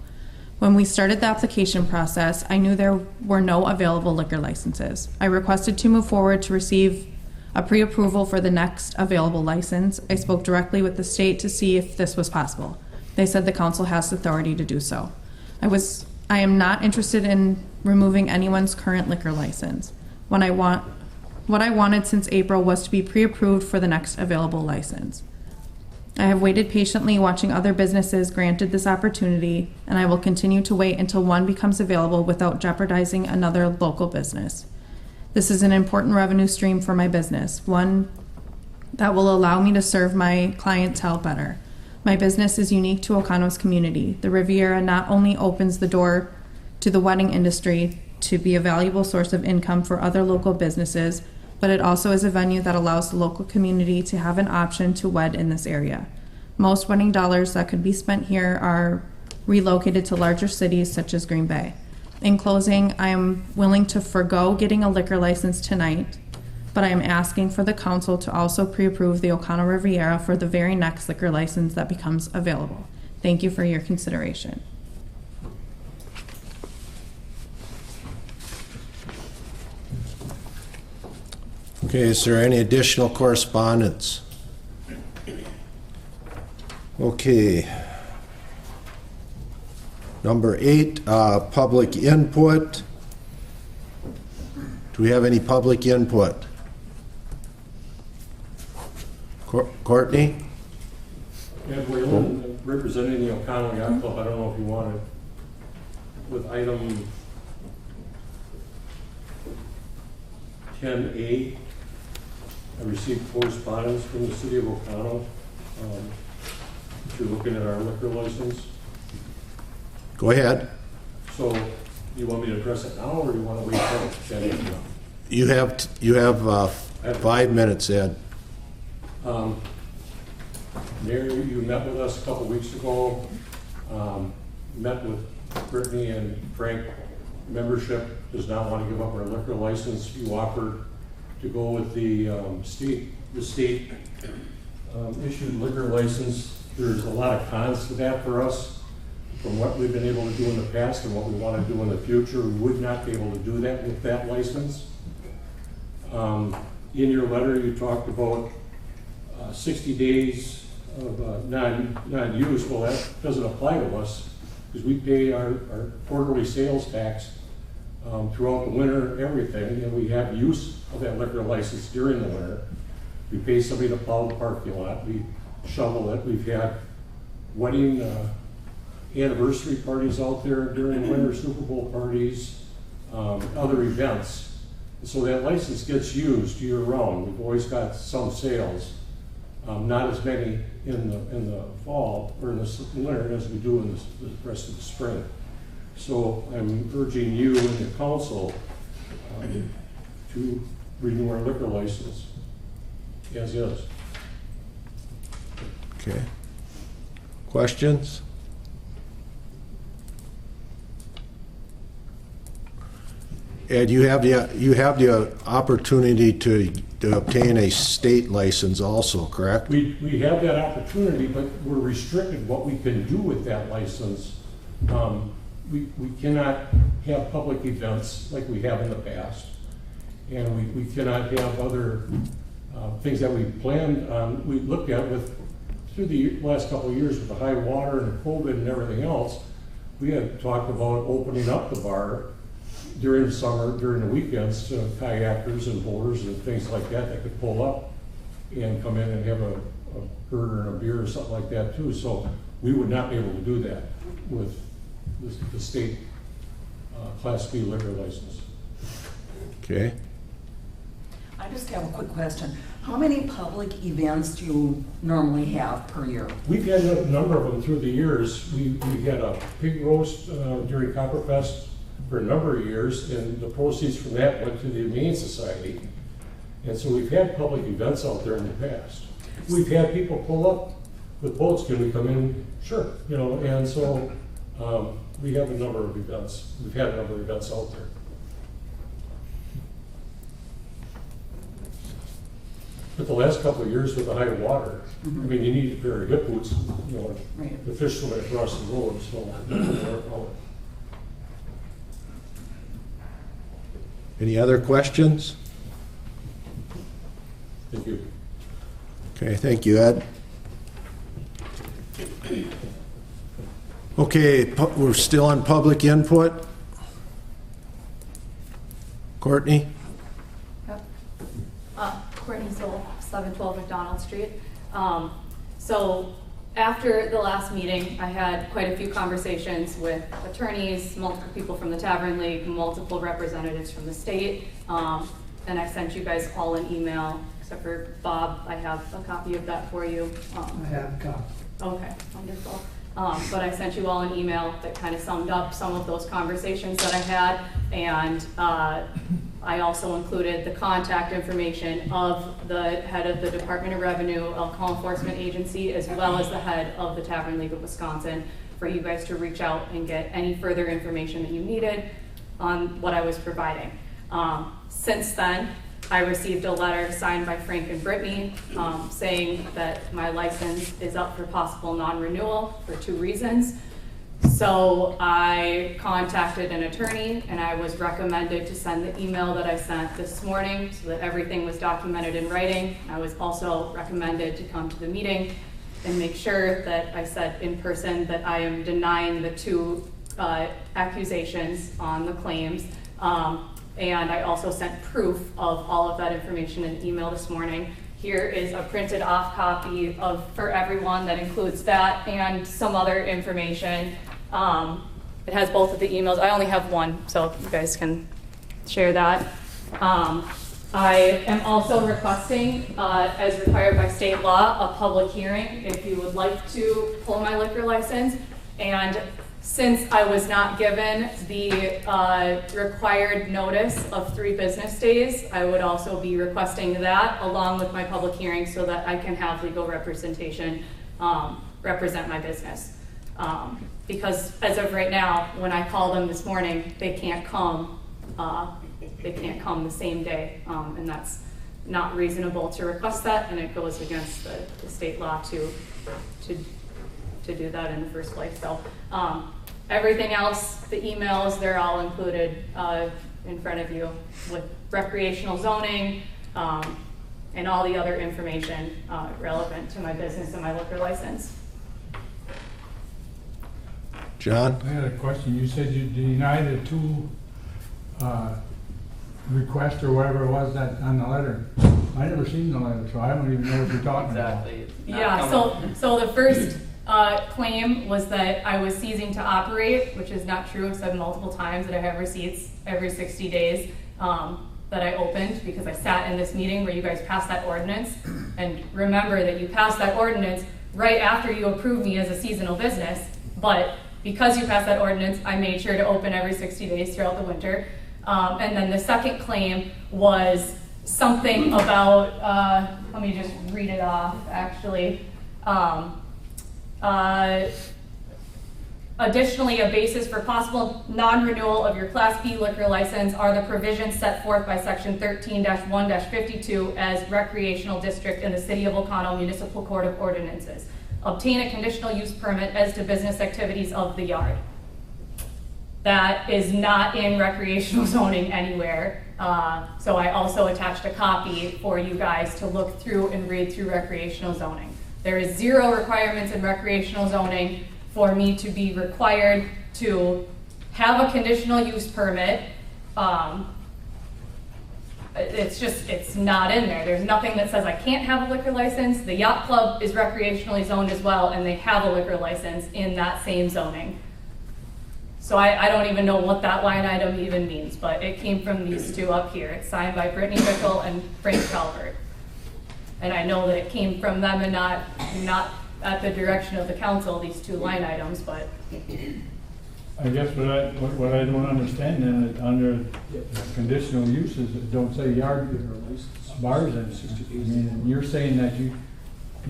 When we started the application process, I knew there were no available liquor licenses. I requested to move forward to receive a pre-approval for the next available license. I spoke directly with the state to see if this was possible. They said the council has authority to do so. I am not interested in removing anyone's current liquor license. What I wanted since April was to be pre-approved for the next available license. I have waited patiently watching other businesses granted this opportunity, and I will continue to wait until one becomes available without jeopardizing another local business. This is an important revenue stream for my business, one that will allow me to serve my clientele better. My business is unique to Ocono's community. The Riviera not only opens the door to the wedding industry to be a valuable source of income for other local businesses, but it also is a venue that allows the local community to have an option to wed in this area. Most wedding dollars that could be spent here are relocated to larger cities such as Green Bay. In closing, I am willing to forego getting a liquor license tonight, but I am asking for the council to also pre-approve the Ocono Riviera for the very next liquor license that becomes available. Thank you for your consideration. Okay, is there any additional correspondence? Okay. Number 8, public input. Do we have any public input? Courtney? Ed Whalen, representing the Ocono Yacht Club. I don't know if you want it. With item 10A, I received correspondence from the city of Ocono. If you're looking at our liquor license. Go ahead. So you want me to address it now, or you want to wait till 10 a.m.? You have 5 minutes, Ed. Mayor, you met with us a couple weeks ago, met with Brittany and Frank. Membership does not want to give up our liquor license. You offered to go with the state issued liquor license. There's a lot of cons to that for us. From what we've been able to do in the past and what we want to do in the future, we would not be able to do that with that license. In your letter, you talked about 60 days of non-use. Well, that doesn't apply to us because we pay our quarterly sales tax throughout the winter, everything, and we have use of that liquor license during the winter. We pay somebody to plow the parking lot. We shovel it. We've had wedding anniversary parties out there during the winter, Super Bowl parties, other events. So that license gets used year round. We've always got some sales, not as many in the fall or in the winter as we do in the rest of the spring. So I'm urging you and the council to renew our liquor license as is. Okay. Questions? Ed, you have the opportunity to obtain a state license also, correct? We have that opportunity, but we're restricted what we can do with that license. We cannot have public events like we have in the past, and we cannot have other things that we planned on. We looked at through the last couple of years with the high water and COVID and everything else. We had talked about opening up the bar during the summer, during the weekends, to kayakers and boaters and things like that could pull up and come in and have a burger and a beer or something like that too. So we would not be able to do that with the state Class B liquor license. Okay. I just have a quick question. How many public events do you normally have per year? We've had a number of them through the years. We had a pig roast during Copperfest for a number of years, and the proceeds from that went to the Humane Society. And so we've had public events out there in the past. We've had people pull up with boats, can we come in? Sure, you know, and so we have a number of events. We've had a number of events out there. But the last couple of years with the high water, I mean, you need a pair of hip boots, you know, Right. the fish swim across the road, so. Any other questions? Thank you. Okay, thank you, Ed. Okay, we're still on public input. Courtney? Courtney Stoll, 712 McDonald Street. So after the last meeting, I had quite a few conversations with attorneys, multiple people from the Tavern League, multiple representatives from the state, and I sent you guys all an email, except for Bob. I have a copy of that for you. I have a copy. Okay, wonderful. But I sent you all an email that kind of summed up some of those conversations that I had, and I also included the contact information of the head of the Department of Revenue, Alcohol Enforcement Agency, as well as the head of the Tavern League of Wisconsin, for you guys to reach out and get any further information that you needed on what I was providing. Since then, I received a letter signed by Frank and Brittany saying that my license is up for possible non-renewal for 2 reasons. So I contacted an attorney, and I was recommended to send the email that I sent this morning so that everything was documented in writing. I was also recommended to come to the meeting and make sure that I said in person that I am denying the 2 accusations on the claims. And I also sent proof of all of that information in email this morning. Here is a printed off copy for everyone that includes that and some other information. It has both of the emails. I only have one, so you guys can share that. I am also requesting, as required by state law, a public hearing if you would like to pull my liquor license. And since I was not given the required notice of 3 business days, I would also be requesting that along with my public hearing so that I can have legal representation, represent my business. Because as of right now, when I call them this morning, they can't come the same day, and that's not reasonable to request that, and it goes against the state law to do that in the first place. So everything else, the emails, they're all included in front of you with recreational zoning and all the other information relevant to my business and my liquor license. John? I had a question. You said you denied the 2 requests or whatever it was that on the letter. I never seen the letter, so I don't even know what you're talking about. Yeah, so the first claim was that I was ceasing to operate, which is not true. I've said multiple times that I have receipts every 60 days that I opened because I sat in this meeting where you guys passed that ordinance. And remember that you passed that ordinance right after you approved me as a seasonal business, but because you passed that ordinance, I made sure to open every 60 days throughout the winter. And then the second claim was something about, let me just read it off, actually. Additionally, a basis for possible non-renewal of your Class B liquor license are the provisions set forth by Section 13-1-52 as recreational district in the City of Oconto Municipal Code of Ordinances. Obtain a conditional use permit as to business activities of the yard. That is not in recreational zoning anywhere. So I also attached a copy for you guys to look through and read through recreational zoning. There is 0 requirements in recreational zoning for me to be required to have a conditional use permit. It's not in there. There's nothing that says I can't have a liquor license. The yacht club is recreationally zoned as well, and they have a liquor license in that same zoning. So I don't even know what that line item even means, but it came from these 2 up here. It's signed by Brittany Bickle and Frank Calvert. And I know that it came from them and not at the direction of the council, these 2 line items, but I guess what I don't understand then, is under conditional uses, it don't say yard bars in it. I mean, you're saying that you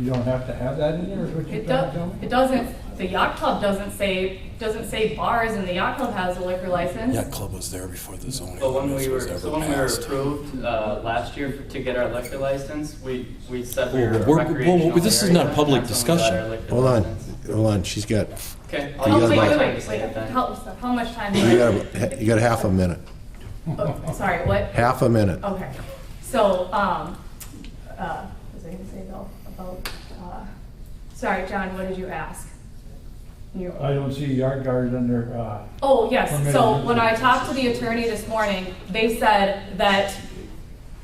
don't have to have that in there, is what you're trying to tell me? It doesn't, the yacht club doesn't say bars, and the yacht club has a liquor license. Yacht Club was there before the zoning. But when we were, was ever so when we were passed. approved, last year to get our liquor license, we said we were Whoa, whoa, recreational. whoa, this is not area, public and that's when we got our discussion. liquor Hold on, she's got, Okay. You Oh, got wait, about- wait, how much time? you got half a minute. Oh, sorry, what? Half a minute. Okay, so, was I gonna say though, about, sorry, John, what did you ask? I don't see yard guards under, Oh, yes, permitted so uses. when I talked to the attorney this morning, they said that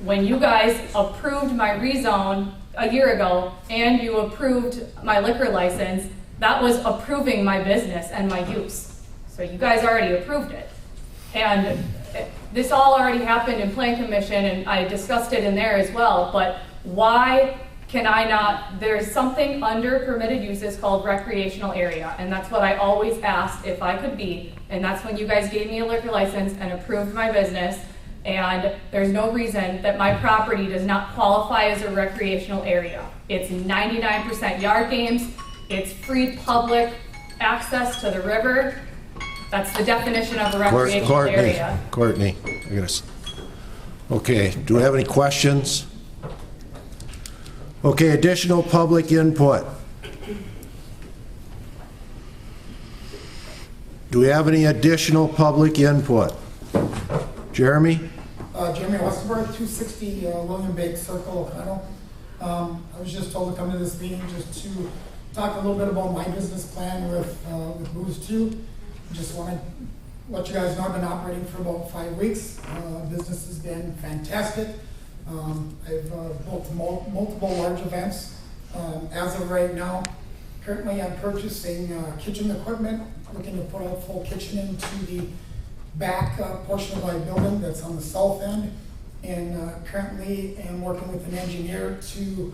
when you guys approved my rezone a year ago, and you approved my liquor license, that was approving my business and my use. So you guys already approved it. And this all already happened in Plan Commission, and I discussed it in there as well, but why can I not, there's something under permitted uses called recreational area, and that's what I always asked if I could be, and that's when you guys gave me a liquor license and approved my business, and there's no reason that my property does not qualify as a recreational area. It's 99% yard games, it's free public access to the river. That's the definition of a recreational area. Courtney, I gotta, okay, do we have any questions? Okay, additional public input. Do we have any additional public input? Jeremy? Jeremy Westenberg, 260 William Bake Circle, O'Connell. I was just told to come to this meeting just to talk a little bit about my business plan with Booze 2. Just want to let you guys know I've been operating for about 5 weeks. Business has been fantastic. I've built multiple large events. As of right now, currently I'm purchasing kitchen equipment, looking to put a full kitchen into the back portion of my building that's on the south end. And currently am working with an engineer to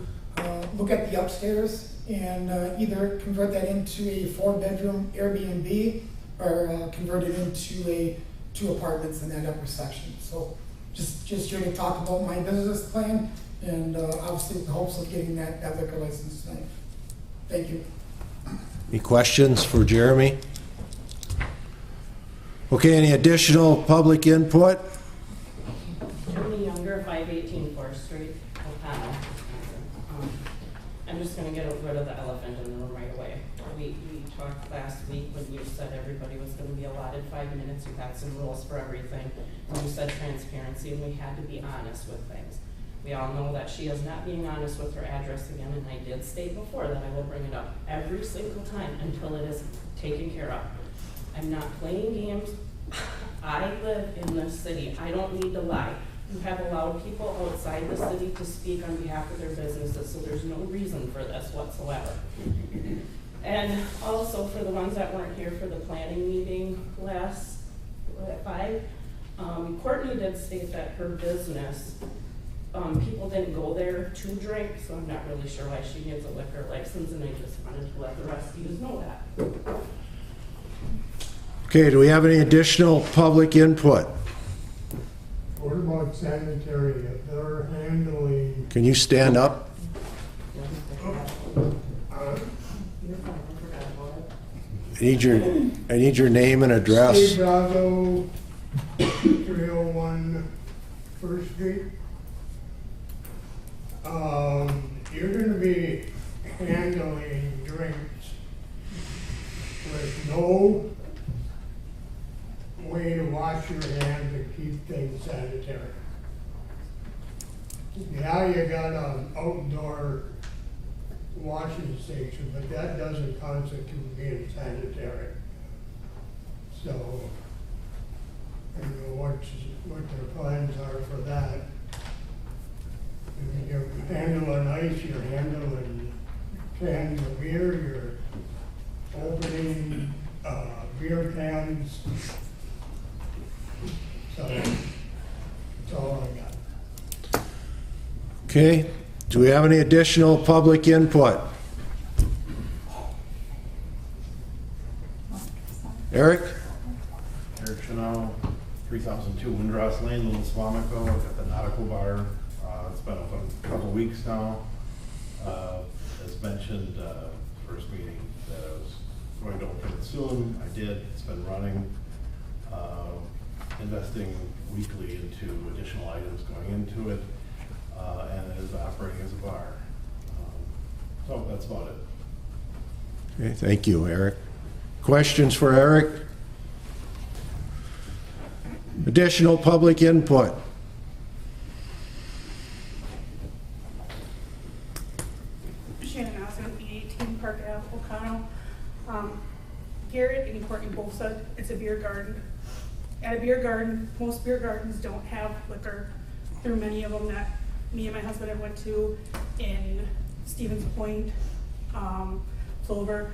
look at the upstairs and either convert that into a 4-bedroom Airbnb or convert it into 2 apartments in that upper section. So just here to talk about my business plan and obviously with the hopes of getting that liquor license tonight. Thank you. Any questions for Jeremy? Okay, any additional public input? Jeremy Younger, 518 Forest Street, O'Connell. I'm just going to get rid of the elephant in the room right away. We talked last week when you said everybody was going to be allotted 5 minutes. You had some rules for everything. And you said transparency, and we had to be honest with things. We all know that she is not being honest with her address again, and I did state before that I will bring it up every single time until it is taken care of. I'm not playing games. I live in this city. I don't need to lie. You have allowed people outside the city to speak on behalf of their businesses, so there's no reason for this whatsoever. And also for the ones that weren't here for the planning meeting last at 5, Courtney did state that her business, people didn't go there to drink, so I'm not really sure why she needs a liquor license, and I just wanted to let the rest of you know that. Okay, do we have any additional public input? What about sanitary, if they're handling? Can you stand up? I need your name and address. Steve Bravo, 301 First Street. You're gonna be handling drinks with no way to wash your hands and keep things sanitary. Now you got an outdoor washing station, but that doesn't constitute being sanitary. So, I don't know what their plans are for that. If you're handling ice, you're handling cans of beer, you're opening beer cans. So, that's all I got. Okay, do we have any additional public input? Eric? 2002 Windross Lane, Little Swamico, at the Nautical Bar. It's been open a couple of weeks now. As mentioned, first meeting that I was going to open it soon. I did. It's been running. Investing weekly into additional items going into it, and it is operating as a bar. So that's about it. Okay, thank you, Eric. Questions for Eric? Additional public input? Shannon Osmond, B18 Park Ave, O'Connell. Garrett and Courtney both said it's a beer garden. At a beer garden, most beer gardens don't have liquor. There are many of them that me and my husband have went to in Stevens Point, Plover.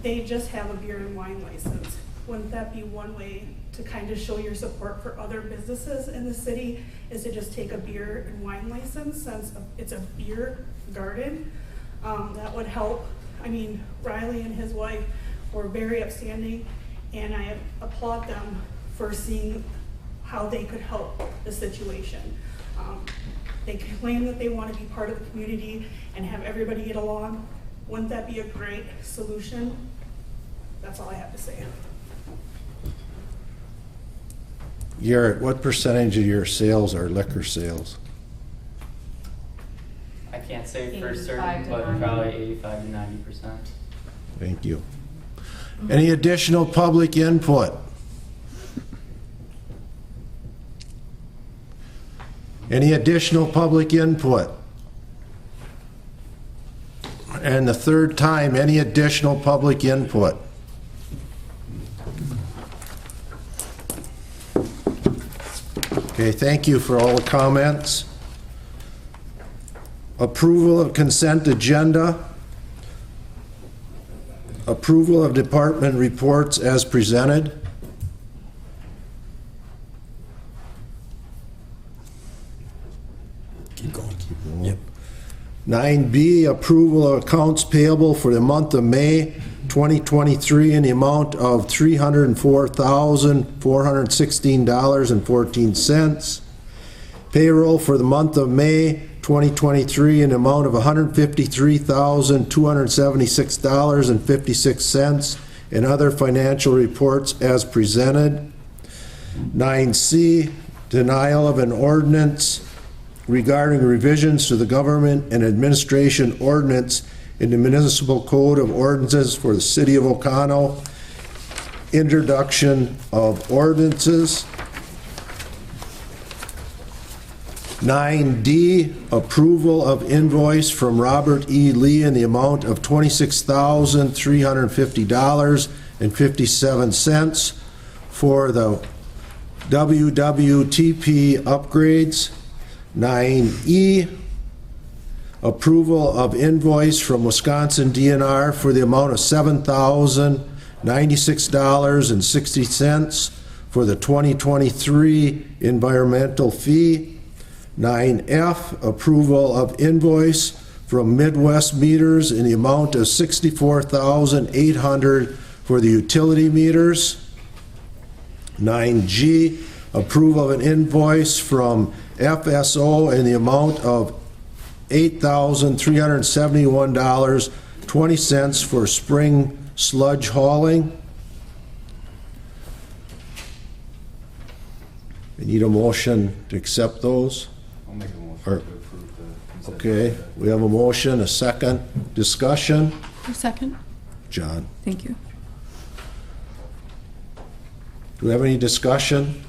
They just have a beer and wine license. Wouldn't that be one way to kind of show your support for other businesses in the city, is to just take a beer and wine license since it's a beer garden? That would help. I mean, Riley and his wife were very upstanding, and I applaud them for seeing how they could help the situation. They claim that they want to be part of the community and have everybody get along. Wouldn't that be a great solution? That's all I have to say. Garrett, what percentage of your sales are liquor sales? I can't say for 85 certain, to but 90. probably 85 to 90%. Thank you. Any additional public input? Any additional public input? And the third time, any additional public input? Okay, thank you for all the comments. Approval of consent agenda. Approval of department reports as presented. Keep going. Yep. 9B, approval of accounts payable for the month of May 2023 in the amount of $304,416.14. Payroll for the month of May 2023 in the amount of $153,276.56, and other financial reports as presented. 9C, denial of an ordinance regarding revisions to the government and administration ordinance in the Municipal Code of Ordinances for the City of O'Connell. Introduction of ordinances. 9D, approval of invoice from Robert E. Lee in the amount of $26,350.57 for the WWTP upgrades. 9E, approval of invoice from Wisconsin DNR for the amount of $7,096.60 for the 2023 environmental fee. 9F, approval of invoice from Midwest Meters in the amount of $64,800 for the utility meters. 9G, approval of an invoice from FSO in the amount of $8,371.20 for spring sludge hauling. We need a motion to accept those. I'll make a motion to approve the consent. Okay, we have a motion, a second. Discussion? A second. John. Thank you. Do we have any discussion?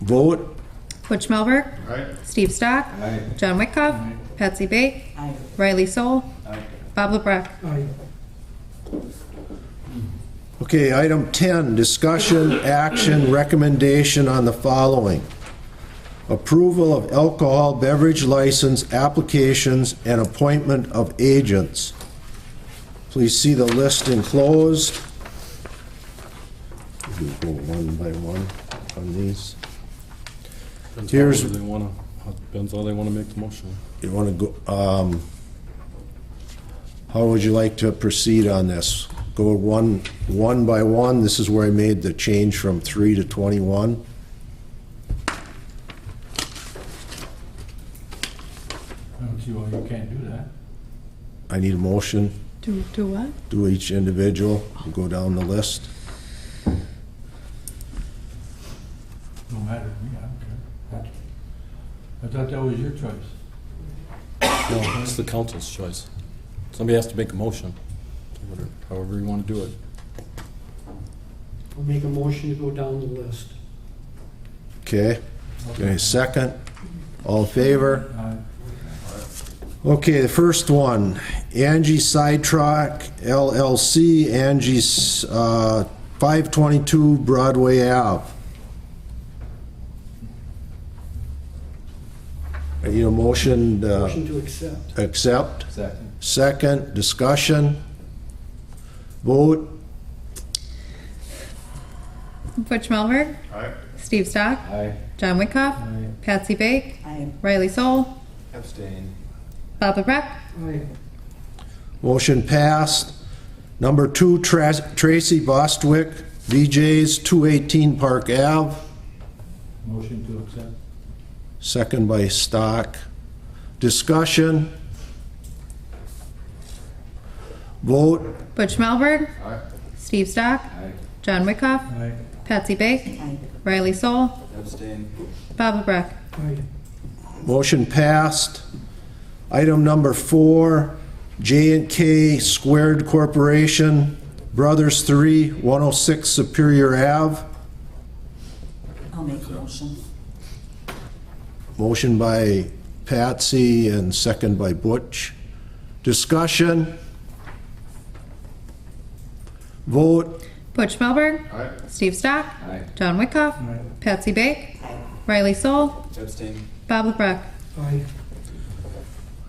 Vote? Butch Melberg. Aye. Steve Stock. Aye. John Wickoff. Patsy Bate. Aye. Riley Soul. Aye. Bob LeBrecq. Aye. Okay, item 10, discussion, action, recommendation on the following. Approval of alcohol beverage license applications and appointment of agents. Please see the list enclosed. We'll go one by one on these. Here's- Depends how they want to make the motion. You want to go, how would you like to proceed on this? go one by one. This is where I made the change from 3 to 21. I don't see why you can't do that. I need a motion. Do what? Do each individual, and go down the list. No matter to me, I don't care. I thought that was your choice. No, it's the council's choice. Somebody has to make a motion, however you want to do it. I'll make a motion to go down the list. Okay, okay, second. All in favor? Okay, the first one, Angie Sidetrack LLC, Angie's 522 Broadway Ave. I need a motion. Motion to accept. Accept. Second. Second, discussion. Vote. Butch Melberg. Aye. Steve Stock. Aye. John Wickoff. Patsy Bake. Riley Soul. Abstain. Bob LeBrecq. Aye. Motion passed. Number 2, Tracy Bostwick, VJ's 218 Park Ave. Motion to accept. Second by Stock. Discussion. Vote. Butch Melberg. Aye. Steve Stock. Aye. John Wickoff. Aye. Patsy Bake. Riley Soul. Abstain. Bob LeBrecq. Aye. Motion passed. Item number 4, J&K Squared Corporation, Brothers 3, 106 Superior Ave. I'll make a motion. Motion by Patsy and second by Butch. Discussion. Vote. Butch Melberg. Aye. Steve Stock. Aye. John Wickoff. Patsy Bake. Riley Soul. Abstain. Bob LeBrecq. Aye.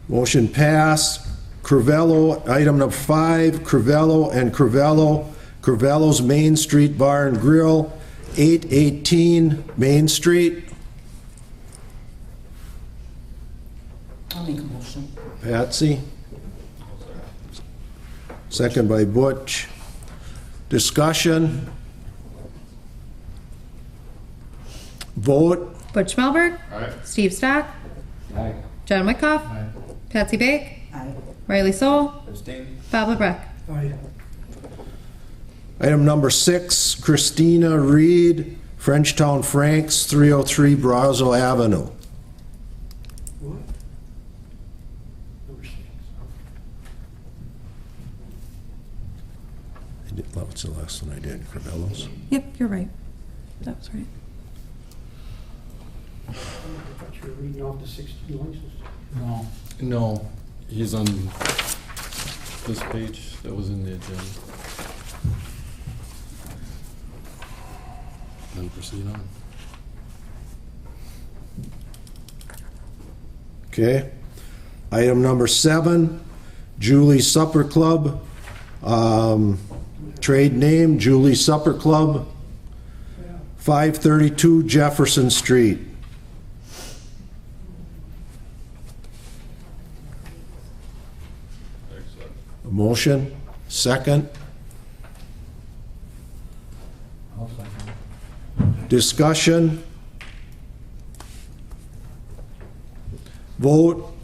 Motion passed. Crivello, item number 5, Crivello and Crivello, Crivello's Main Street Bar and Grill, 818 Main Street. I'll make a motion. Patsy. Second by Butch. Discussion. Vote. Butch Melberg. Aye. Steve Stock. Aye. John Wickoff. Aye. Patsy Bake. Aye. Riley Soul. Abstain. Bob LeBrecq. Aye. Item number 6, Christina Reed, Frenchtown Franks, 303 Brazo Avenue. What? Number 6. What's the last one I did? Crivello's? Yep, you're right. That was right. I thought you were reading off the 16 licenses. No. No, he's on this page that was in the agenda. Then proceed on. Okay. Item number 7, Julie's Supper Club. Trade name, Julie's Supper Club, 532 Jefferson Street. A motion, second. I'll second. Discussion. Vote.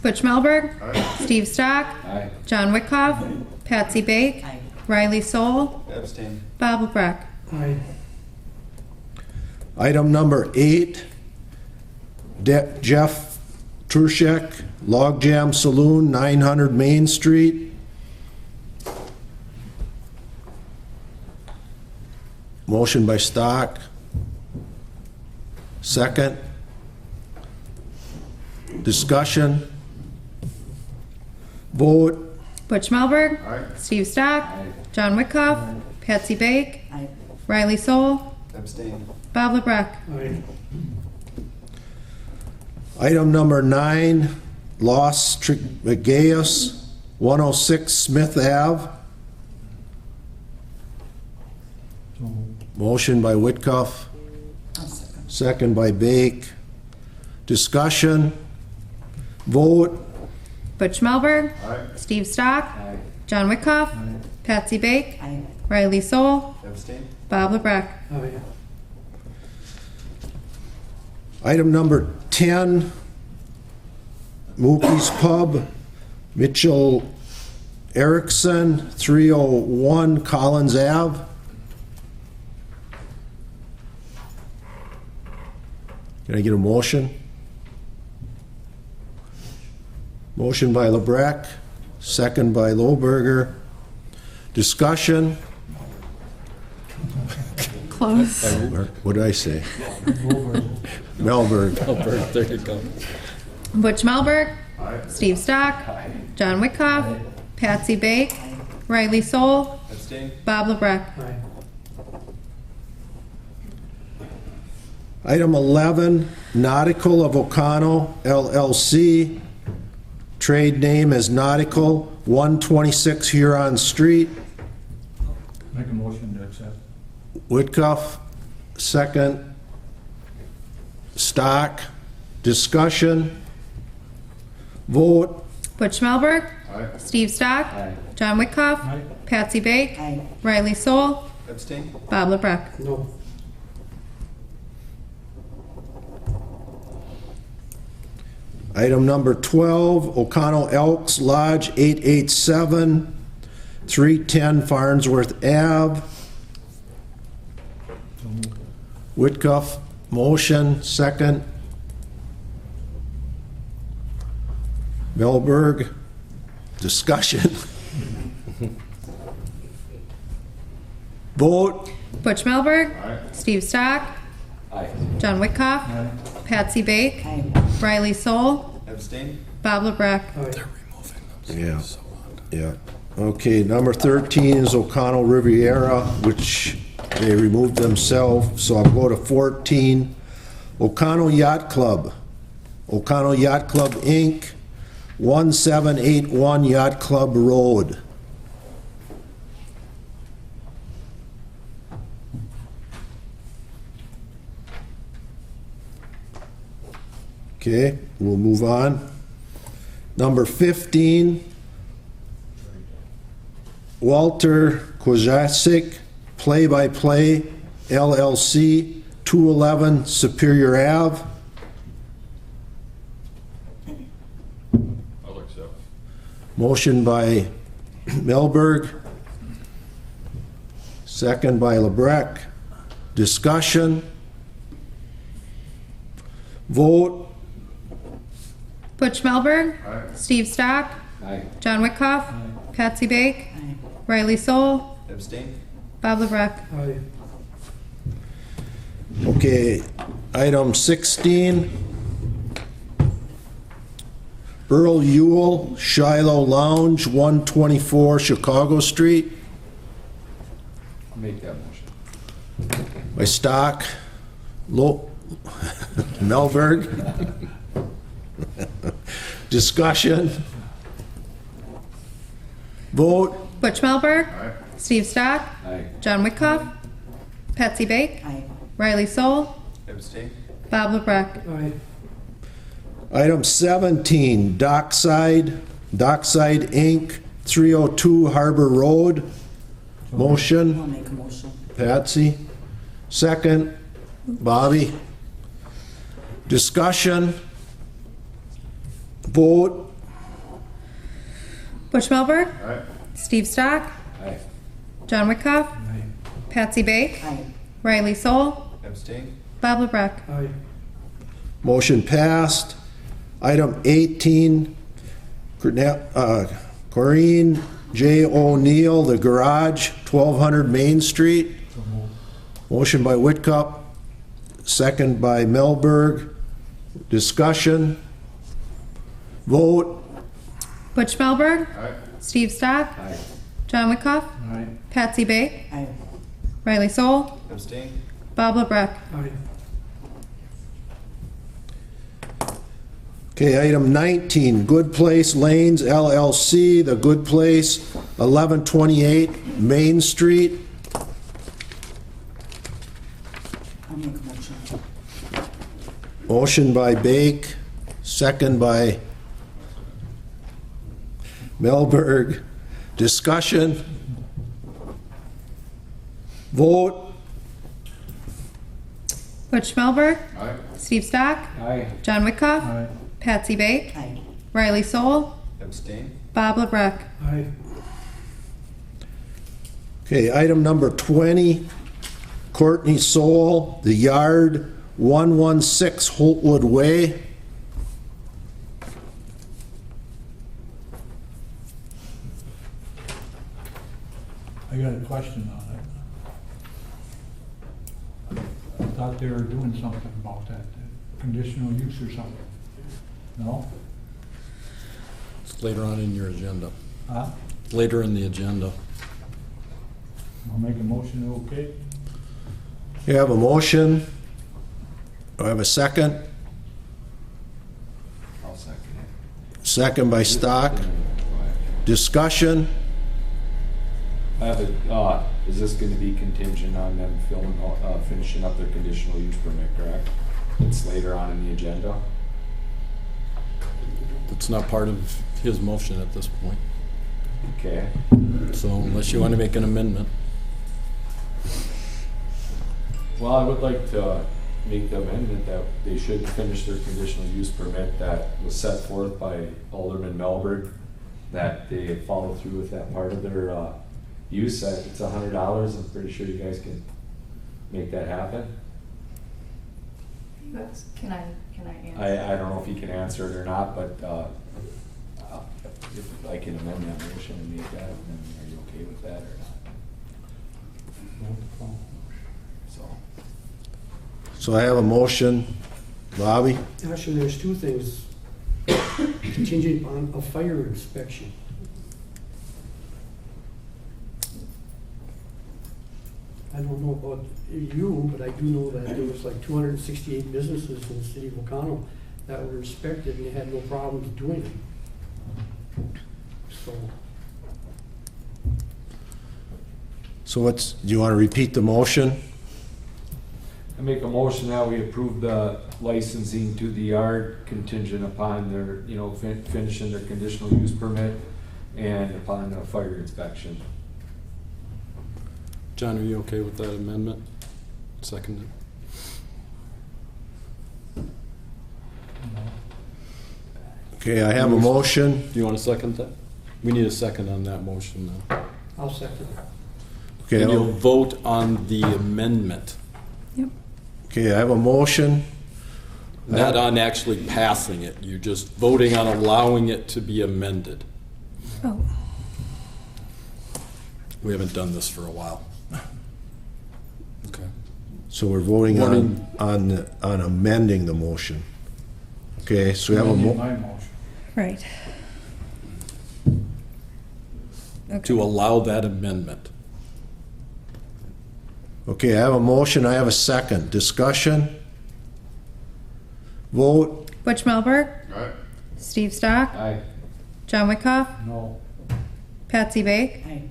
Butch Melberg. Aye. Steve Stock. Aye. John Wickoff. Patsy Bake. Aye. Riley Soul. Abstain. Bob LeBrecq. Aye. Item number 8, Jeff Turshek, Log Jam Saloon, 900 Main Street. Motion by Stock. Second. Discussion. Vote. Butch Melberg. Aye. Steve Stock. Aye. John Wickoff. Patsy Bake. Aye. Riley Soul. Abstain. Bob LeBrecq. Aye. Item number 9, Los Trigaeus, 106 Smith Ave. So moved. Motion by Whitcuff, I'll second. second by Bake. Discussion. Vote. Butch Melberg. Aye. Steve Stock. Aye. John Wickoff. Patsy Bake. Riley Soul. Abstain? Bob LeBrecq. Aye. Item number 10, Mookie's Pub, Mitchell Erickson, 301 Collins Ave. Can I get a motion? Motion by LeBrecq, second by Lohberger. Discussion? Close. What did I say? Melberg. Melberg, there you go. Butch Melberg. Steve Stock. John Wickoff. Patsy Bake. Riley Soul. Abstain? Bob LeBrecq. Aye. Item 11, Nautical of O'Connell LLC, trade name as Nautical, 126 Huron Street. Make a motion to accept. Whitcuff, second. Stock, discussion. Vote. Butch Melberg. Aye. Steve Stock. John Wickoff. Aye. Patsy Bake. Riley Soul. Abstain? Bob LeBrecq. No. Item number 12, O'Connell Elks Lodge, 887, 310 Farnsworth Ave. Whitcuff, motion, second. Melberg, discussion. Vote. Butch Melberg. Aye. Steve Stock. Aye. John Wickoff. Patsy Bake. Riley Soul. Abstain? Bob LeBrecq. Aye. Yeah, yeah. Okay, number 13 is O'Connell Riviera, which they removed themselves, so I'll go to 14. O'Connell Yacht Club, O'Connell Yacht Club, Inc., 1781 Yacht Club Road. Okay, we'll move on. Number 15, Walter Kozasik, Play-by-Play LLC, 211 Superior Ave. I'll accept. Motion by Melberg, second by LeBrecq. Discussion. Vote. Butch Melberg. Aye. Steve Stock. Aye. John Wickoff. Patsy Bake. Riley Soul. Abstain? Bob LeBrecq. Aye. Okay, item 16. Earl Ewell, Shiloh Lounge, 124 Chicago Street. Make that motion. By Stock. Melberg. Discussion. Vote. Butch Melberg. Aye. Steve Stock. Aye. John Wickoff. Patsy Bake. Riley Soul. Abstain? Bob LeBrecq. Aye. Item 17, Dockside Inc., 302 Harbor Road. I'll Motion, make a motion. Patsy. Second, Bobby. Discussion. Vote. Butch Melberg. Aye. Steve Stock. Aye. John Wickoff. Patsy Bake. Riley Soul. Abstain? Bob LeBrecq. Aye. Motion passed. Item 18, Corinne J. O'Neill, The Garage, 1200 Main Street. Motion by Whitcup, second by Melberg. Discussion. Vote. Butch Melberg. Aye. Steve Stock. Aye. John Wickoff. Aye. Patsy Bake. Riley Soul. Abstain? Bob LeBrecq. Aye. Okay, item 19, Good Place Lanes LLC, The Good Place, 1128 Main Street. I'll make a motion. Motion by Bake, second by Melberg. Discussion. Vote. Butch Schmelberg. Aye. Steve Stock. Aye. John Wickoff. Aye. Patsy Bake. Aye. Riley Soul. Abstain? Bob LeBrecq. Aye. Okay, item number 20, Courtney Soul, The Yard, 116 Holtwood Way. I got a question on it. I thought they were doing something about that, conditional use or something. No? It's later on in your agenda. Huh? Later in the agenda. I'll make a motion, okay? You have a motion. Do I have a second? I'll second it. Second by Stock. Discussion. I have a, is this gonna be contingent on them finishing up their conditional use permit, correct? It's later on in the agenda? It's not part of his motion at this point. Okay. So unless you want to make an amendment. Well, I would like to make the amendment that they should finish their conditional use permit that was set forth by Alderman Melberg, that they follow through with that part of their, use. It's $100. I'm pretty sure you guys can make that happen. Can I answer? I don't know if you can answer it or not, but if I can amend that motion and make that, then are you okay with that or not? So I have a motion. Bobby? Actually, there's two things. Contingent on a fire inspection. I don't know about you, but I do know that there was like 268 businesses in the city of Oconto that were inspected and they had no problems doing it. So what's, do you want to repeat the motion? I make a motion that we approve the licensing to the yard contingent upon their, finishing their conditional use permit and upon a fire inspection. John, are you okay with that amendment? Seconded. Okay, I have a motion. Do you want to second that? We need a second on that motion now. I'll second it. Okay, And you'll vote on the amendment, Okay, I have a motion. not on actually passing it. You're just voting on allowing it to be amended. Oh. We haven't done this for a while. Okay. So we're voting Voting. on amending the motion. Okay, so we have a Amending mo- my motion. Right. To allow that amendment. Okay, I have a motion, I have a second. Discussion? Vote? Butch Melberg. Aye. Steve Stock. Aye. John Wickoff. No. Patsy Bake. Aye.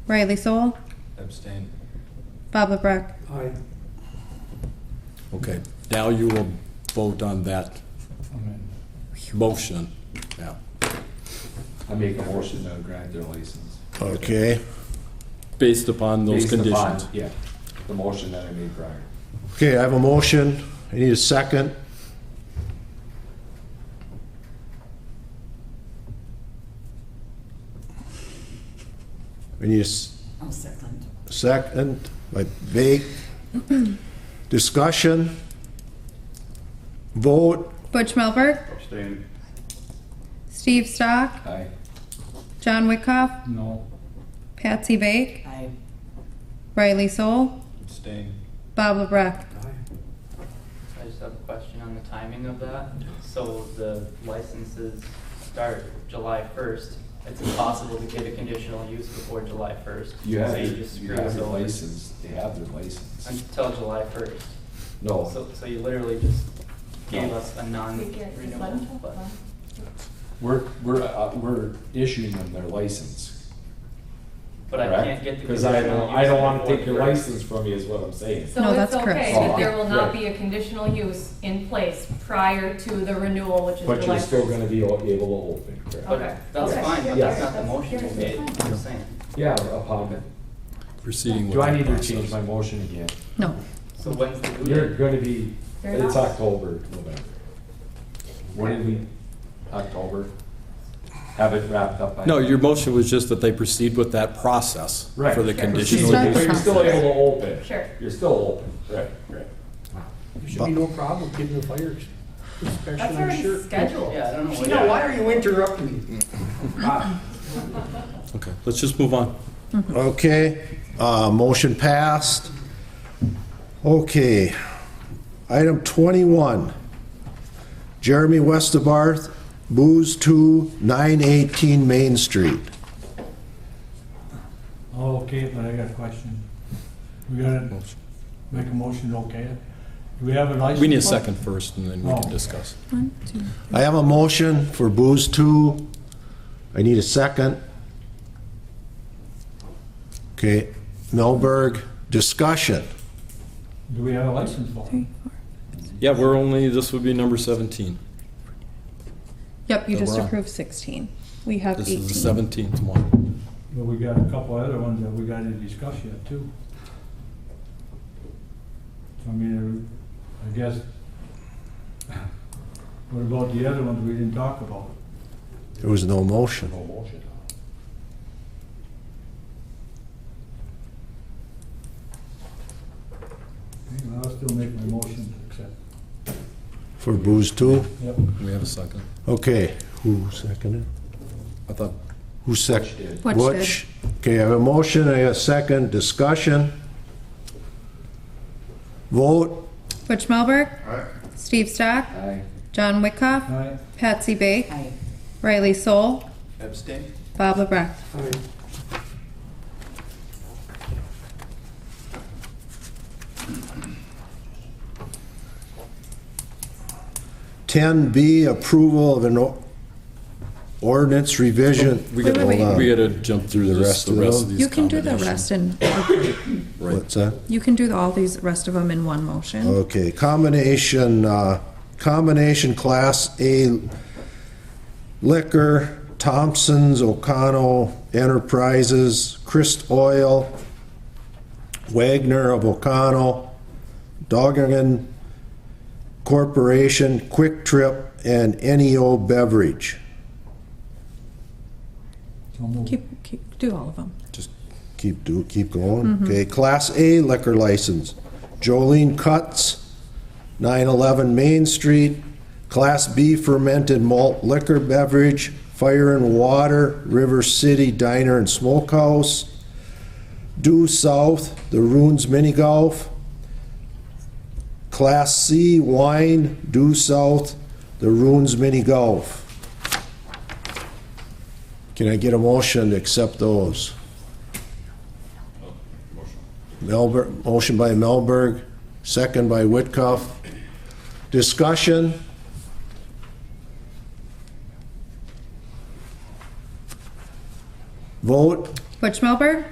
Riley Soul. Abstain. Bob LeBrecq. Aye. Okay, now you will vote on that motion. Yeah. I make a motion to grant their license. Okay. Based upon those Based upon, conditions. yeah, the motion that I made prior. Okay, I have a motion. I need a second. We need a I'll second. second by Bake. Discussion? Vote? Butch Melberg. Abstain. Steve Stock. Aye. John Wickoff. No. Patsy Bake. Aye. Riley Soul. Abstain. Bob LeBrecq. I just have a question on the timing of that. So the licenses start July 1st. It's impossible to get a conditional use before July 1st. You have, So you just have screw us their over license, they have their license. until July 1st. No. So you literally just gave No. us a non-renewal. but- We're issuing them their license. But I can't get the Because I conditional don't use want to take before your the license from you is what I'm saying. So No, it's that's correct. okay Oh, that there will not right. be a conditional use in place prior to the renewal, which is But July you're still 1st. gonna be able to open, correct? But Okay. that's Okay. fine, but Yeah. that's not the motion you made, I'm just saying. Yeah, upon Proceeding with Do I the need to process. change my motion again? No. So when's the due You're date? gonna be, You're it's not. October, November. When did we, October? Have it wrapped up by? No, your motion was just that they proceed with that process Right. for the Sure. conditional Start use. But you're still able to open. Sure. You're still open, right. There should be no problem getting the fire inspection, That's I'm already sure. scheduled. Yeah, I don't know what. Sheena, why are you interrupting me? Okay, let's just move on. Okay, motion passed. Okay, item 21. Jeremy Westabarth, Booze 2, 918 Main Street. Oh, okay, but I got a question. We gotta make a motion, to okay it? Do we have a license? We need a plate? second first, and then we Oh. can discuss. I have a motion for Booze 2. I need a second. Okay, Melberg, discussion. Do we have a license plate? Yeah, we're only, this would be number 17. Yep, you So just we're on. approved 16. We have This 18. is the 17th one. But we got a couple other ones that we gotta discuss yet too. I mean, I guess, what about the other ones we didn't talk about? There was no motion. No motion. Okay, well, I'll still make my motion to accept. For Booze 2? Yep. We have a second. Okay, who seconded? I thought, Who seconded? Butch Butch. Okay, I have a motion, I have a second, discussion. Vote. Butch Melberg. Steve Stock. Aye. John Wickoff. Aye. Patsy Bake. Aye. Riley Soul. Abstain? Bob LeBrecq. Aye. Ten B, approval of an ordinance revision. we Wait, gotta, wait, wait. we gotta jump through the rest of these You can do the rest combinations. in, What's that? you can do all these rest of them in one motion. Okay, combination Class A liquor, Thompson's, O'Connell Enterprises, Christ Oil, Wagner of O'Connell, Doggergan Corporation, Quick Trip, and NEO Beverage. So moved. Do all of them. Keep going. Okay, Class A liquor license, Jolene Cuts, 911 Main Street. Class B fermented malt liquor beverage, Fire and Water, River City Diner and Smokehouse. Due South, the Runes Mini Golf. Class C wine, Due South, the Runes Mini Golf. Can I get a motion to accept those? Motion by Melberg, second by Whitcuff. Discussion? Vote? Butch Melberg.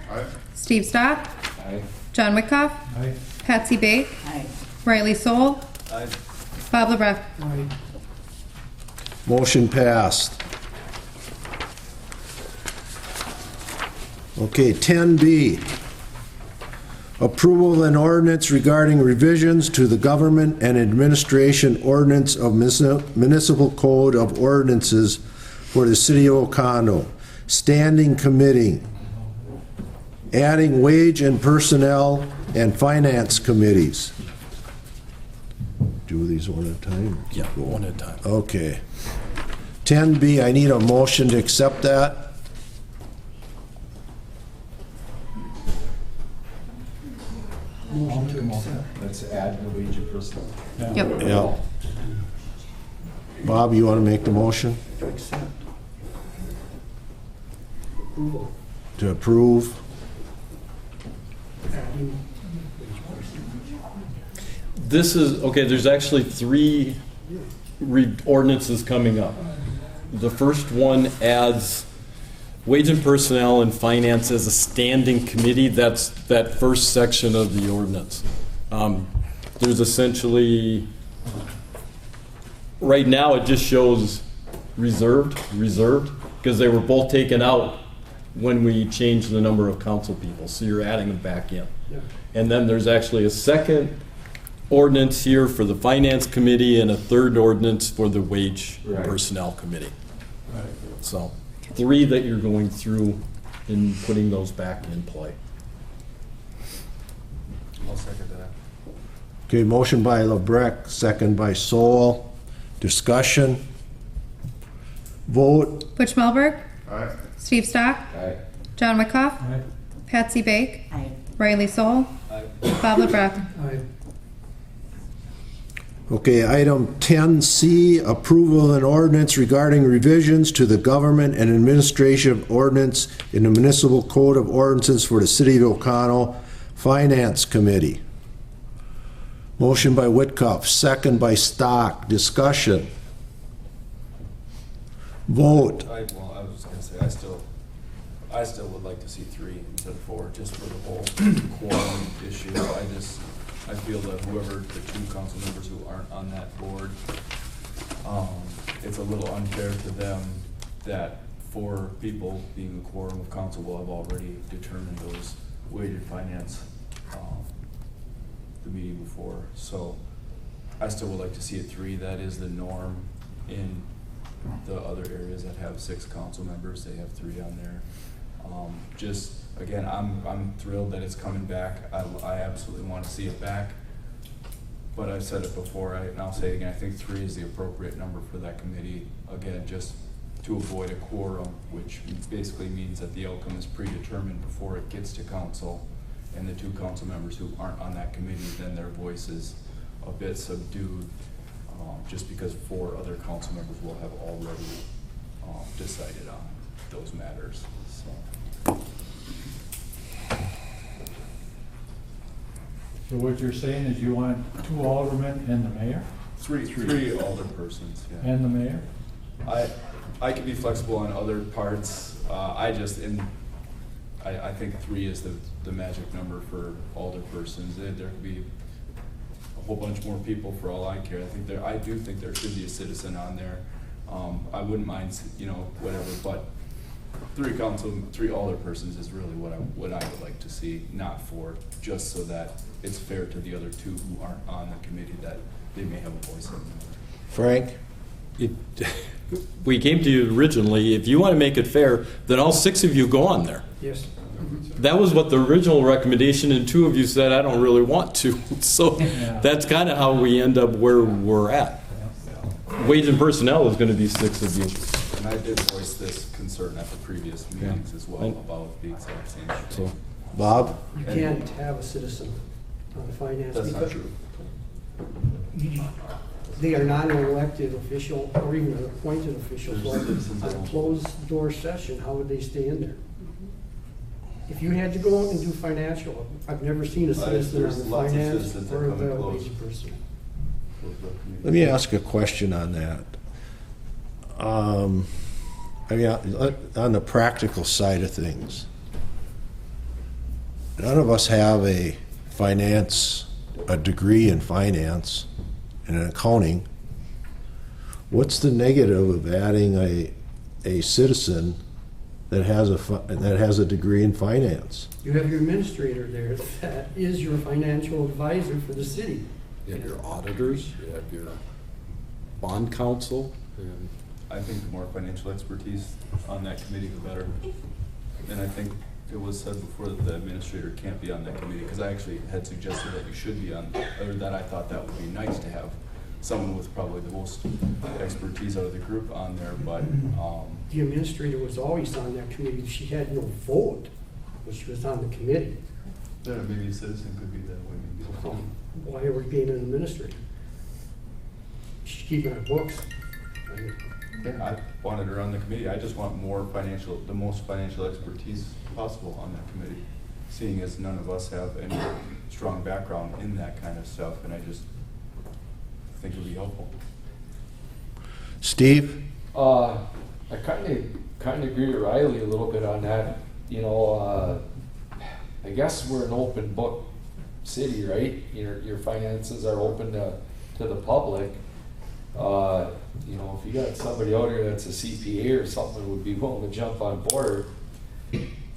Steve Stock. Aye. John Wickoff. Aye. Patsy Bake. Aye. Riley Soul. Aye. Bob LeBrecq. Aye. Motion passed. Okay, 10B. Approval of an ordinance regarding revisions to the Government and Administration Ordinance of Municipal Code of Ordinances for the City of Oconto. Standing Committee. Adding Wage and Personnel and Finance Committees. Do these one at a time? Yeah, one at a time. Okay. 10B, I need a motion to accept that. I'll make a motion. Let's add the wage of personnel. Yep. Yeah. Bob, you want to make the motion To accept. Approval. to approve? Adding. This is, okay, there's actually three ordinances coming up. The first one adds Wage and Personnel and Finance as a standing committee, that's that first section of the ordinance. There's essentially, right now it just shows reserved, because they were both taken out when we changed the number of council people, so you're adding them back in. Yeah. And then there's actually a second ordinance here for the Finance Committee and a third ordinance for the Wage and Personnel Committee. So, 3 that you're going through and putting those back in play. I'll second that. Okay, motion by LeBrecq, second by Sol. Discussion. Vote. Butch Melberg. Aye. Steve Stock. Aye. John Wickoff. Aye. Patsy Bake. Aye. Riley Sol. Aye. Bob LeBrecq. Aye. Okay, item 10C, approval of an ordinance regarding revisions to the government and administration ordinance in the municipal code of ordinances for the city of O'Connell Finance Committee. Motion by Whitcup, second by Stock. Discussion. Vote. I was gonna say, I still would like to see 3 instead of 4, just for the whole quorum issue. I feel that whoever the 2 council members who aren't on that board, it's a little unfair to them that 4 people being the quorum of council will have already determined those weighted finance, the meeting before. So I still would like to see it 3. That is the norm in the other areas that have 6 council members. They have 3 on there. Just, again, I'm thrilled that it's coming back. I absolutely want to see it back. But I've said it before, and I'll say it again, I think 3 is the appropriate number for that committee. Again, just to avoid a quorum, which basically means that the outcome is predetermined before it gets to council. And the 2 council members who aren't on that committee, then their voice is a bit subdued, just because 4 other council members will have already decided on those matters. So. So what you're saying is you want 2 aldermen and the mayor? 3 alderpersons, yeah. And the mayor? I can be flexible on other parts. I think 3 is the magic number for alderpersons. There could be a whole bunch more people for all I care. I do think there should be a citizen on there. I wouldn't mind, whatever, but 3 alderpersons is really what I would like to see, not 4, just so that it's fair to the other 2 who aren't on the committee that they may have a voice in. Frank? We came to you originally, if you want to make it fair, then all 6 of you go on there. Yes. That was what the original recommendation, and 2 of you said, I don't really want to. So that's kind of how we end up where we're at. Wage and Personnel is going to be 6 of you. And I did voice this concern at the previous meetings as well about the exact same thing. So, Bob? You can't have a citizen on the finance. That's not because true. They are not an elected official or even an appointed official. So on a closed door session, how would they stay in there? If you had to go out and do financial, I've never seen a citizen on There's the lots of finance citizens that or come the and close. wage person. Let me ask a question on that. On the practical side of things, none of us have a degree in finance and in accounting. What's the negative of adding a citizen that has a degree in finance? You have your administrator there that is your financial advisor for the city. You have your auditors, you have your bond counsel. And I think the more financial expertise on that committee, the better. And I think it was said before that the administrator can't be on that committee, because I actually had suggested that you should be on, or that I thought that would be nice to have someone with probably the most expertise out of the group on there, but. The administrator was always on that committee. She had no vote, but she was on the committee. Yeah, maybe a citizen could be that way, maybe. Why are we paying an administrator? She's keeping our books. Yeah, I wanted her on the committee. I just want the most financial expertise possible on that committee, seeing as none of us have any strong background in that kind of stuff, and I just think it would be helpful. Steve? I kind of kind of agree with Riley a little bit on that. You know, I guess we're an open book city, right? Your finances are open to the public. You know, if you got somebody out here that's a CPA or something who would be willing to jump on board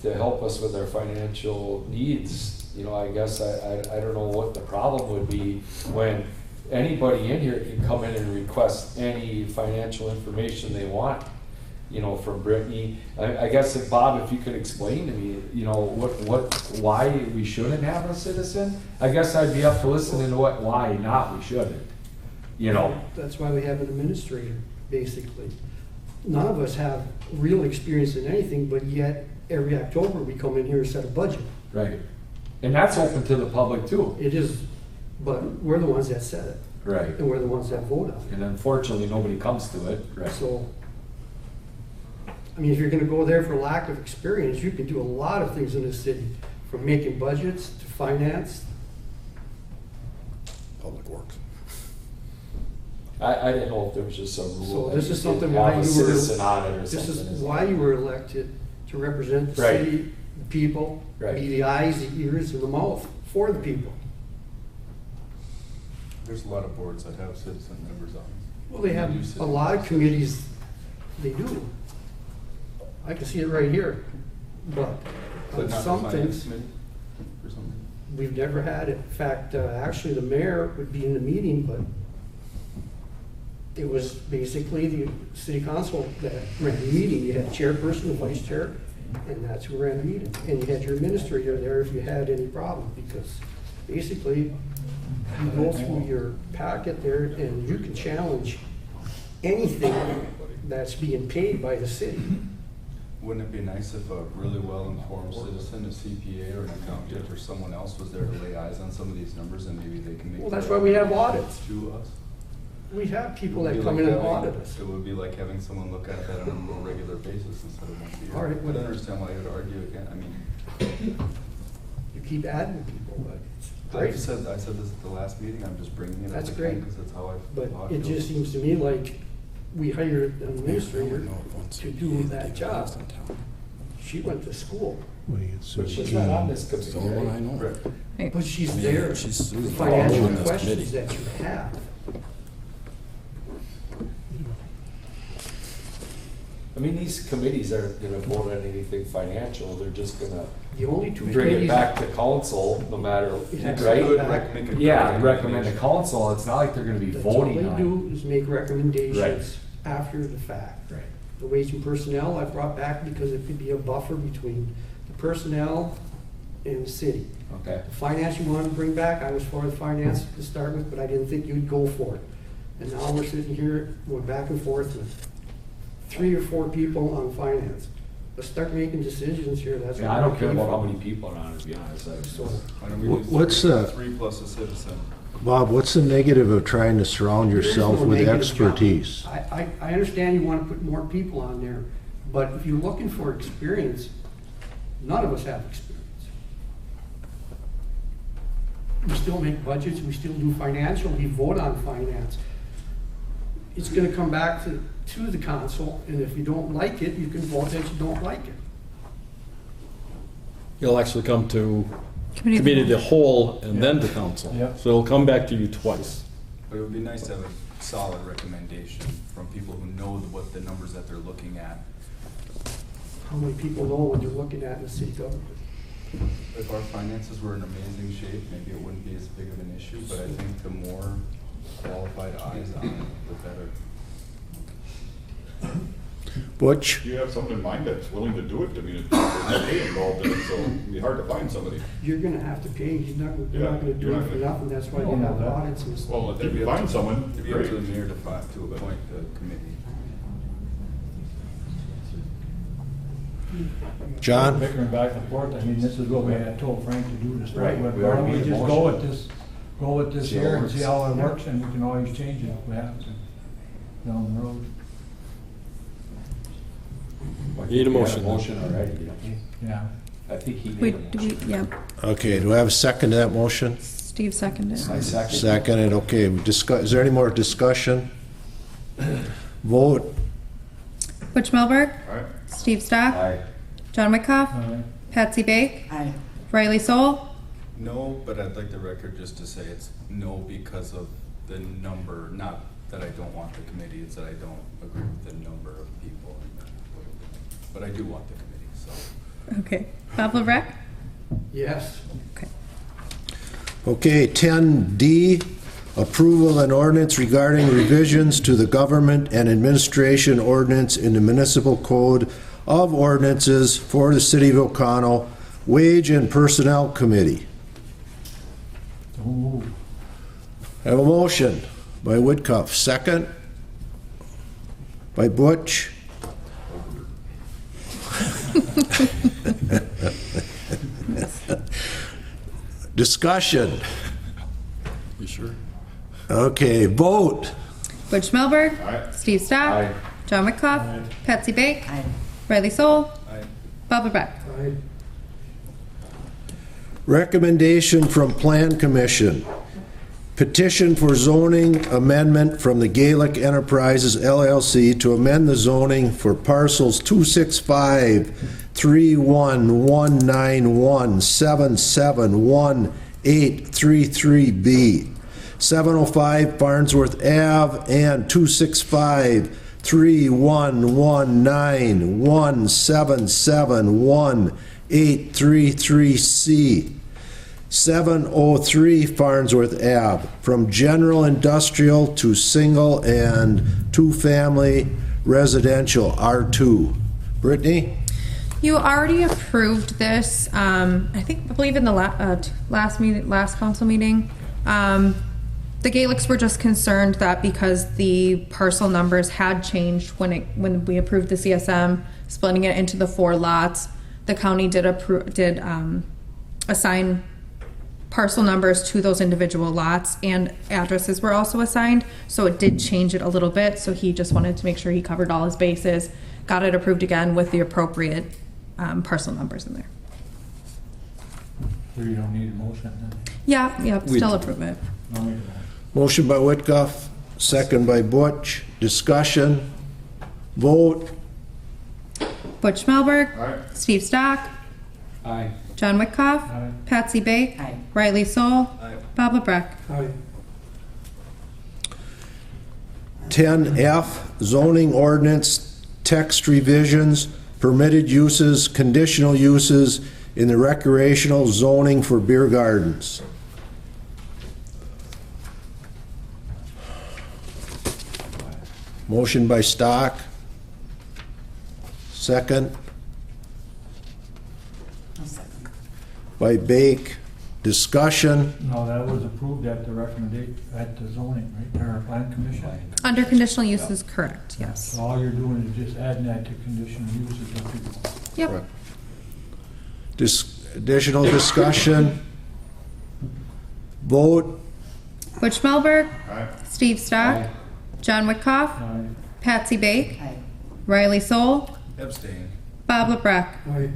to help us with our financial needs, you know, I guess I don't know what the problem would be when anybody in here can come in and request any financial information they want, you know, from Brittany. I guess, Bob, if you could explain to me, you know, why we shouldn't have a citizen? I guess I'd be up to listening to why not we shouldn't, you know? That's why we have an administrator, basically. None of us have real experience in anything, but yet every October we come in here and set a budget. Right. And that's open to the public too. It is, but we're the ones that set it. Right. And we're the ones that vote on it. And unfortunately, nobody comes to it. Right. So, I mean, if you're gonna go there for lack of experience, you can do a lot of things in this city, from making budgets to finance. Public Works. I didn't know if there was just a rule. So that this you is could something have why a you citizen on it or were, this something. is why you were elected, to represent the Right. city, the people, Right. be the eyes, the ears, and the mouth for the people. There's a lot of boards that have citizen members on. Well, they have You a citizens. lot of committees, they do. I can see it right here, but But on not the some finance things, committee or something? we've never had it. In fact, actually, the mayor would be in the meeting, but it was basically the city council that ran the meeting. You had a chairperson, a vice chair, and that's who ran the meeting. And you had your administrator there if you had any problem, because basically, you go through your packet there and you can challenge anything that's being paid by the city. Wouldn't it be nice if a really well-informed citizen, a CPA or an accountant or someone else was there to lay eyes on some of these numbers and maybe they can make. Well, that's why we have audits. To us. We have people It would that be come like in and having- audit us. It would be like having someone look at that on a more regular basis instead of once a year. All right, I would understand why you would argue again, I mean. You keep adding people, but it's I great. said this at the last meeting, I'm just bringing it up That's again great. because that's how I. But how I it feel. just seems to me like we hired an administrator to do that job. She went to school. But she's not on this committee, The only one I right? know. Right. But she's I mean, there, she's the on financial this questions committee. that you have. I mean, these committees aren't gonna vote on anything financial, they're just gonna The only two bring it committees. back to council, no matter, It has to right? go back. Make a Yeah, good recommend to recommendation. council, it's not like they're gonna be That's all voting they on it. do is make recommendations Right. after the fact. Right. The wage and personnel I brought back because it could be a buffer between the personnel and the city. Okay. The finance you wanted to bring back, I was for the finance to start with, but I didn't think you'd go for it. And now we're sitting here, going back and forth with 3 or 4 people on finance. Let's start making decisions here, that's. Yeah, I don't care about how many people are on it, to be honest. So, Why don't we do What's the- three plus a citizen? Bob, what's the negative of trying to surround there is yourself no with negative job. expertise? I understand you want to put more people on there, but if you're looking for experience, none of us have experience. We still make budgets, we still do financial, we vote on finance. It's gonna come back to the council, and if you don't like it, you can vote that you don't like it. You'll actually come to Committee of the committee of the whole and then to council. Yeah. So it'll come back to you twice. But it would be nice to have a solid recommendation from people who know what the numbers that they're looking at. How many people know what they're looking at in the city government? If our finances were in amazing shape, maybe it wouldn't be as big of an issue, but I think the more qualified eyes on it, the better. Butch? You have someone in mind that's willing to do it, I mean, there's no pay involved in it, so it'd be hard to find somebody. You're gonna have to pay, you're not Yeah, gonna do you're it not for gonna- nothing, that's why No, you no, have that- audits and stuff. Well, if It'd be you up find to- someone, It'd be up to great. the mayor to appoint the committee. John? Bickering back and forth, I mean, this is what we had told Frank to do to start Right, with. we Why don't already we made a just motion. go with this See how it here and works. see how it works, and we can always change it if we have to down the road. I think Need a we had motion. Motion already, didn't we? Yeah. I think he made a Wait, do we, motion. yeah, Okay, do I have a second to that motion? Steve seconded. I second. Seconded, okay, we discuss, is there any more discussion? Vote, Butch Melberg, All right? Steve Stock? Aye. John Wickoff? Aye. Patsy Bake? Aye. Riley Soul? No, but I'd like the record just to say it's no because of the number, not that I don't want the committee, it's that I don't agree with the number of people. But I do want the committee, so. Okay. Bob LeBrecq? Yes. Okay, 10D, approval of an ordinance regarding revisions to the government and administration ordinance in the municipal code of ordinances for the city of Oconto, Wage and Personnel Committee. So moved. Have a motion by Woodcuff, second by Butch. Discussion. You sure? Okay, vote. Butch Melberg? Aye. Steve Stock? Aye. John Wickoff? Aye. Patsy Bake? Aye. Riley Soul? Aye. Bob LeBrecq? Aye. Recommendation from Plan Commission. Petition for zoning amendment from the Gaelic Enterprises LLC to amend the zoning for parcels 265-311-771833B, 705 Farnsworth Ave, and 265-311-1771833C, 703 Farnsworth Ave, from general industrial to single and two-family residential R2. Brittany? You already approved this, I believe in the last council meeting. The Gaelics were just concerned that because the parcel numbers had changed when we approved the CSM, splitting it into the 4 lots, the county did assign parcel numbers to those individual lots, and addresses were also assigned, so it did change it a little bit. So he just wanted to make sure he covered all his bases, got it approved again with the appropriate parcel numbers in there. So you don't need a motion then? Yeah, still approve it. No, you don't. Motion by Whitcuff, second by Butch. Discussion. Vote. Butch Melberg? Aye. Steve Stock? Aye. John Wickoff? Aye. Patsy Bake? Aye. Riley Soul? Aye. Bob LeBrecq? Aye. 10F, zoning ordinance, text revisions, permitted uses, conditional uses in the recreational zoning for beer gardens. Motion by Stock. Second I'll second. by Bake. Discussion. No, that was approved at the recommendation, at the zoning, right, or plan commission? Under conditional use is correct, yes. So all you're doing is just adding that to conditional uses of people. Yep. Additional discussion. Vote. Butch Melberg? Aye. Steve Stock? Aye. John Wickoff? Aye. Patsy Bake? Aye. Riley Soul? Abstain. Bob LeBrecq? Aye.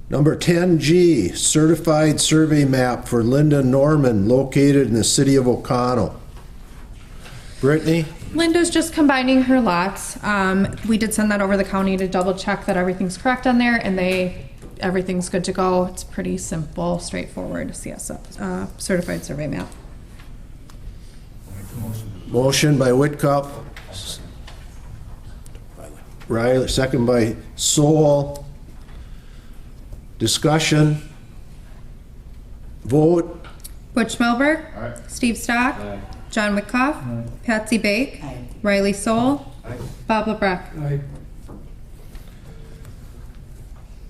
Number 10G, certified survey map for Linda Norman located in the city of Oconto. Brittany? Linda's just combining her lots. We did send that over the county to double check that everything's correct on there, and everything's good to go. It's pretty simple, straightforward certified survey map. Motion by Whitcup. Riley, second by Soul. Discussion. Vote. Butch Melberg? Aye. Steve Stock? Aye. John Wickoff? Aye. Patsy Bake? Aye. Riley Soul? Aye. Bob LeBrecq? Aye.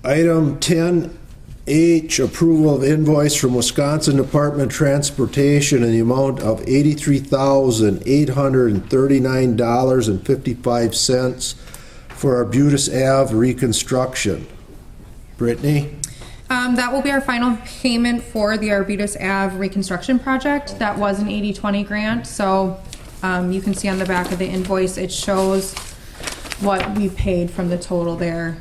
Item 10H, approval of invoice from Wisconsin Department of Transportation in the amount of $83,839.55 for Arbutus Ave reconstruction. Brittany? That will be our final payment for the Arbutus Ave reconstruction project. That was an 80/20 grant, so you can see on the back of the invoice, it shows what we paid from the total there,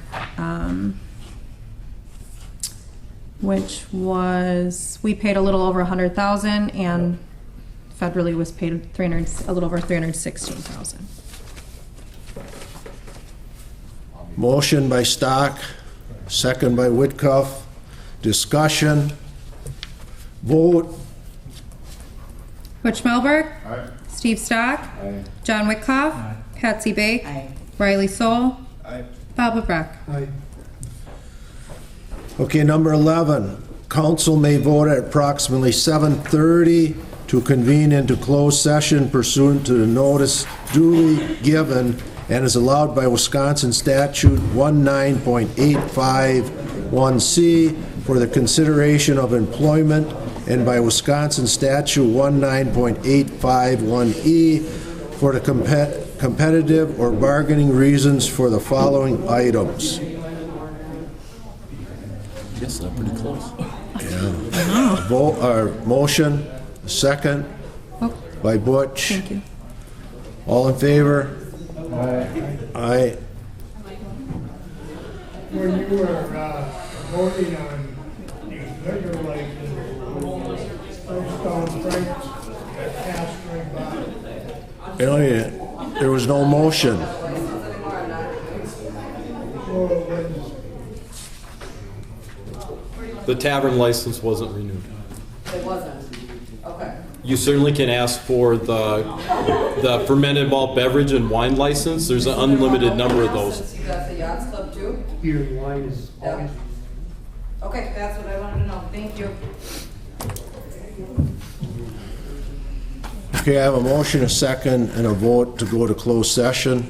which was, we paid a little over 100,000 and federally was paid a little over 316,000. Motion by Stock, second by Whitcuff. Discussion. Vote. Butch Melberg. Aye. Steve Stock. John Whitcoff. Patsy Bake. Aye. Riley Soul. Aye. Bob LeBrecq. Aye. Okay, number 11, council may vote at approximately 7:30 to convene into closed session pursuant to the notice duly given and is allowed by Wisconsin statute 19.851C for the consideration of employment and by Wisconsin statute 19.851E for the competitive or bargaining reasons for the following items. Yes, that's pretty close. Yeah. Vote, or motion, second by Butch. Thank you. All in favor? Aye. When you were voting on these liquor licenses, those Stone Franks that passed right by. You know, there was no motion. So it was The tavern license wasn't renewed. It wasn't, okay. You certainly can ask for the fermented malt beverage and wine license. There's an unlimited number of those. Since you got the yachts club too? Beer and wine is always. Okay, that's what I wanted to know, thank you. Okay, I have a motion, a second, and a vote to go to closed session.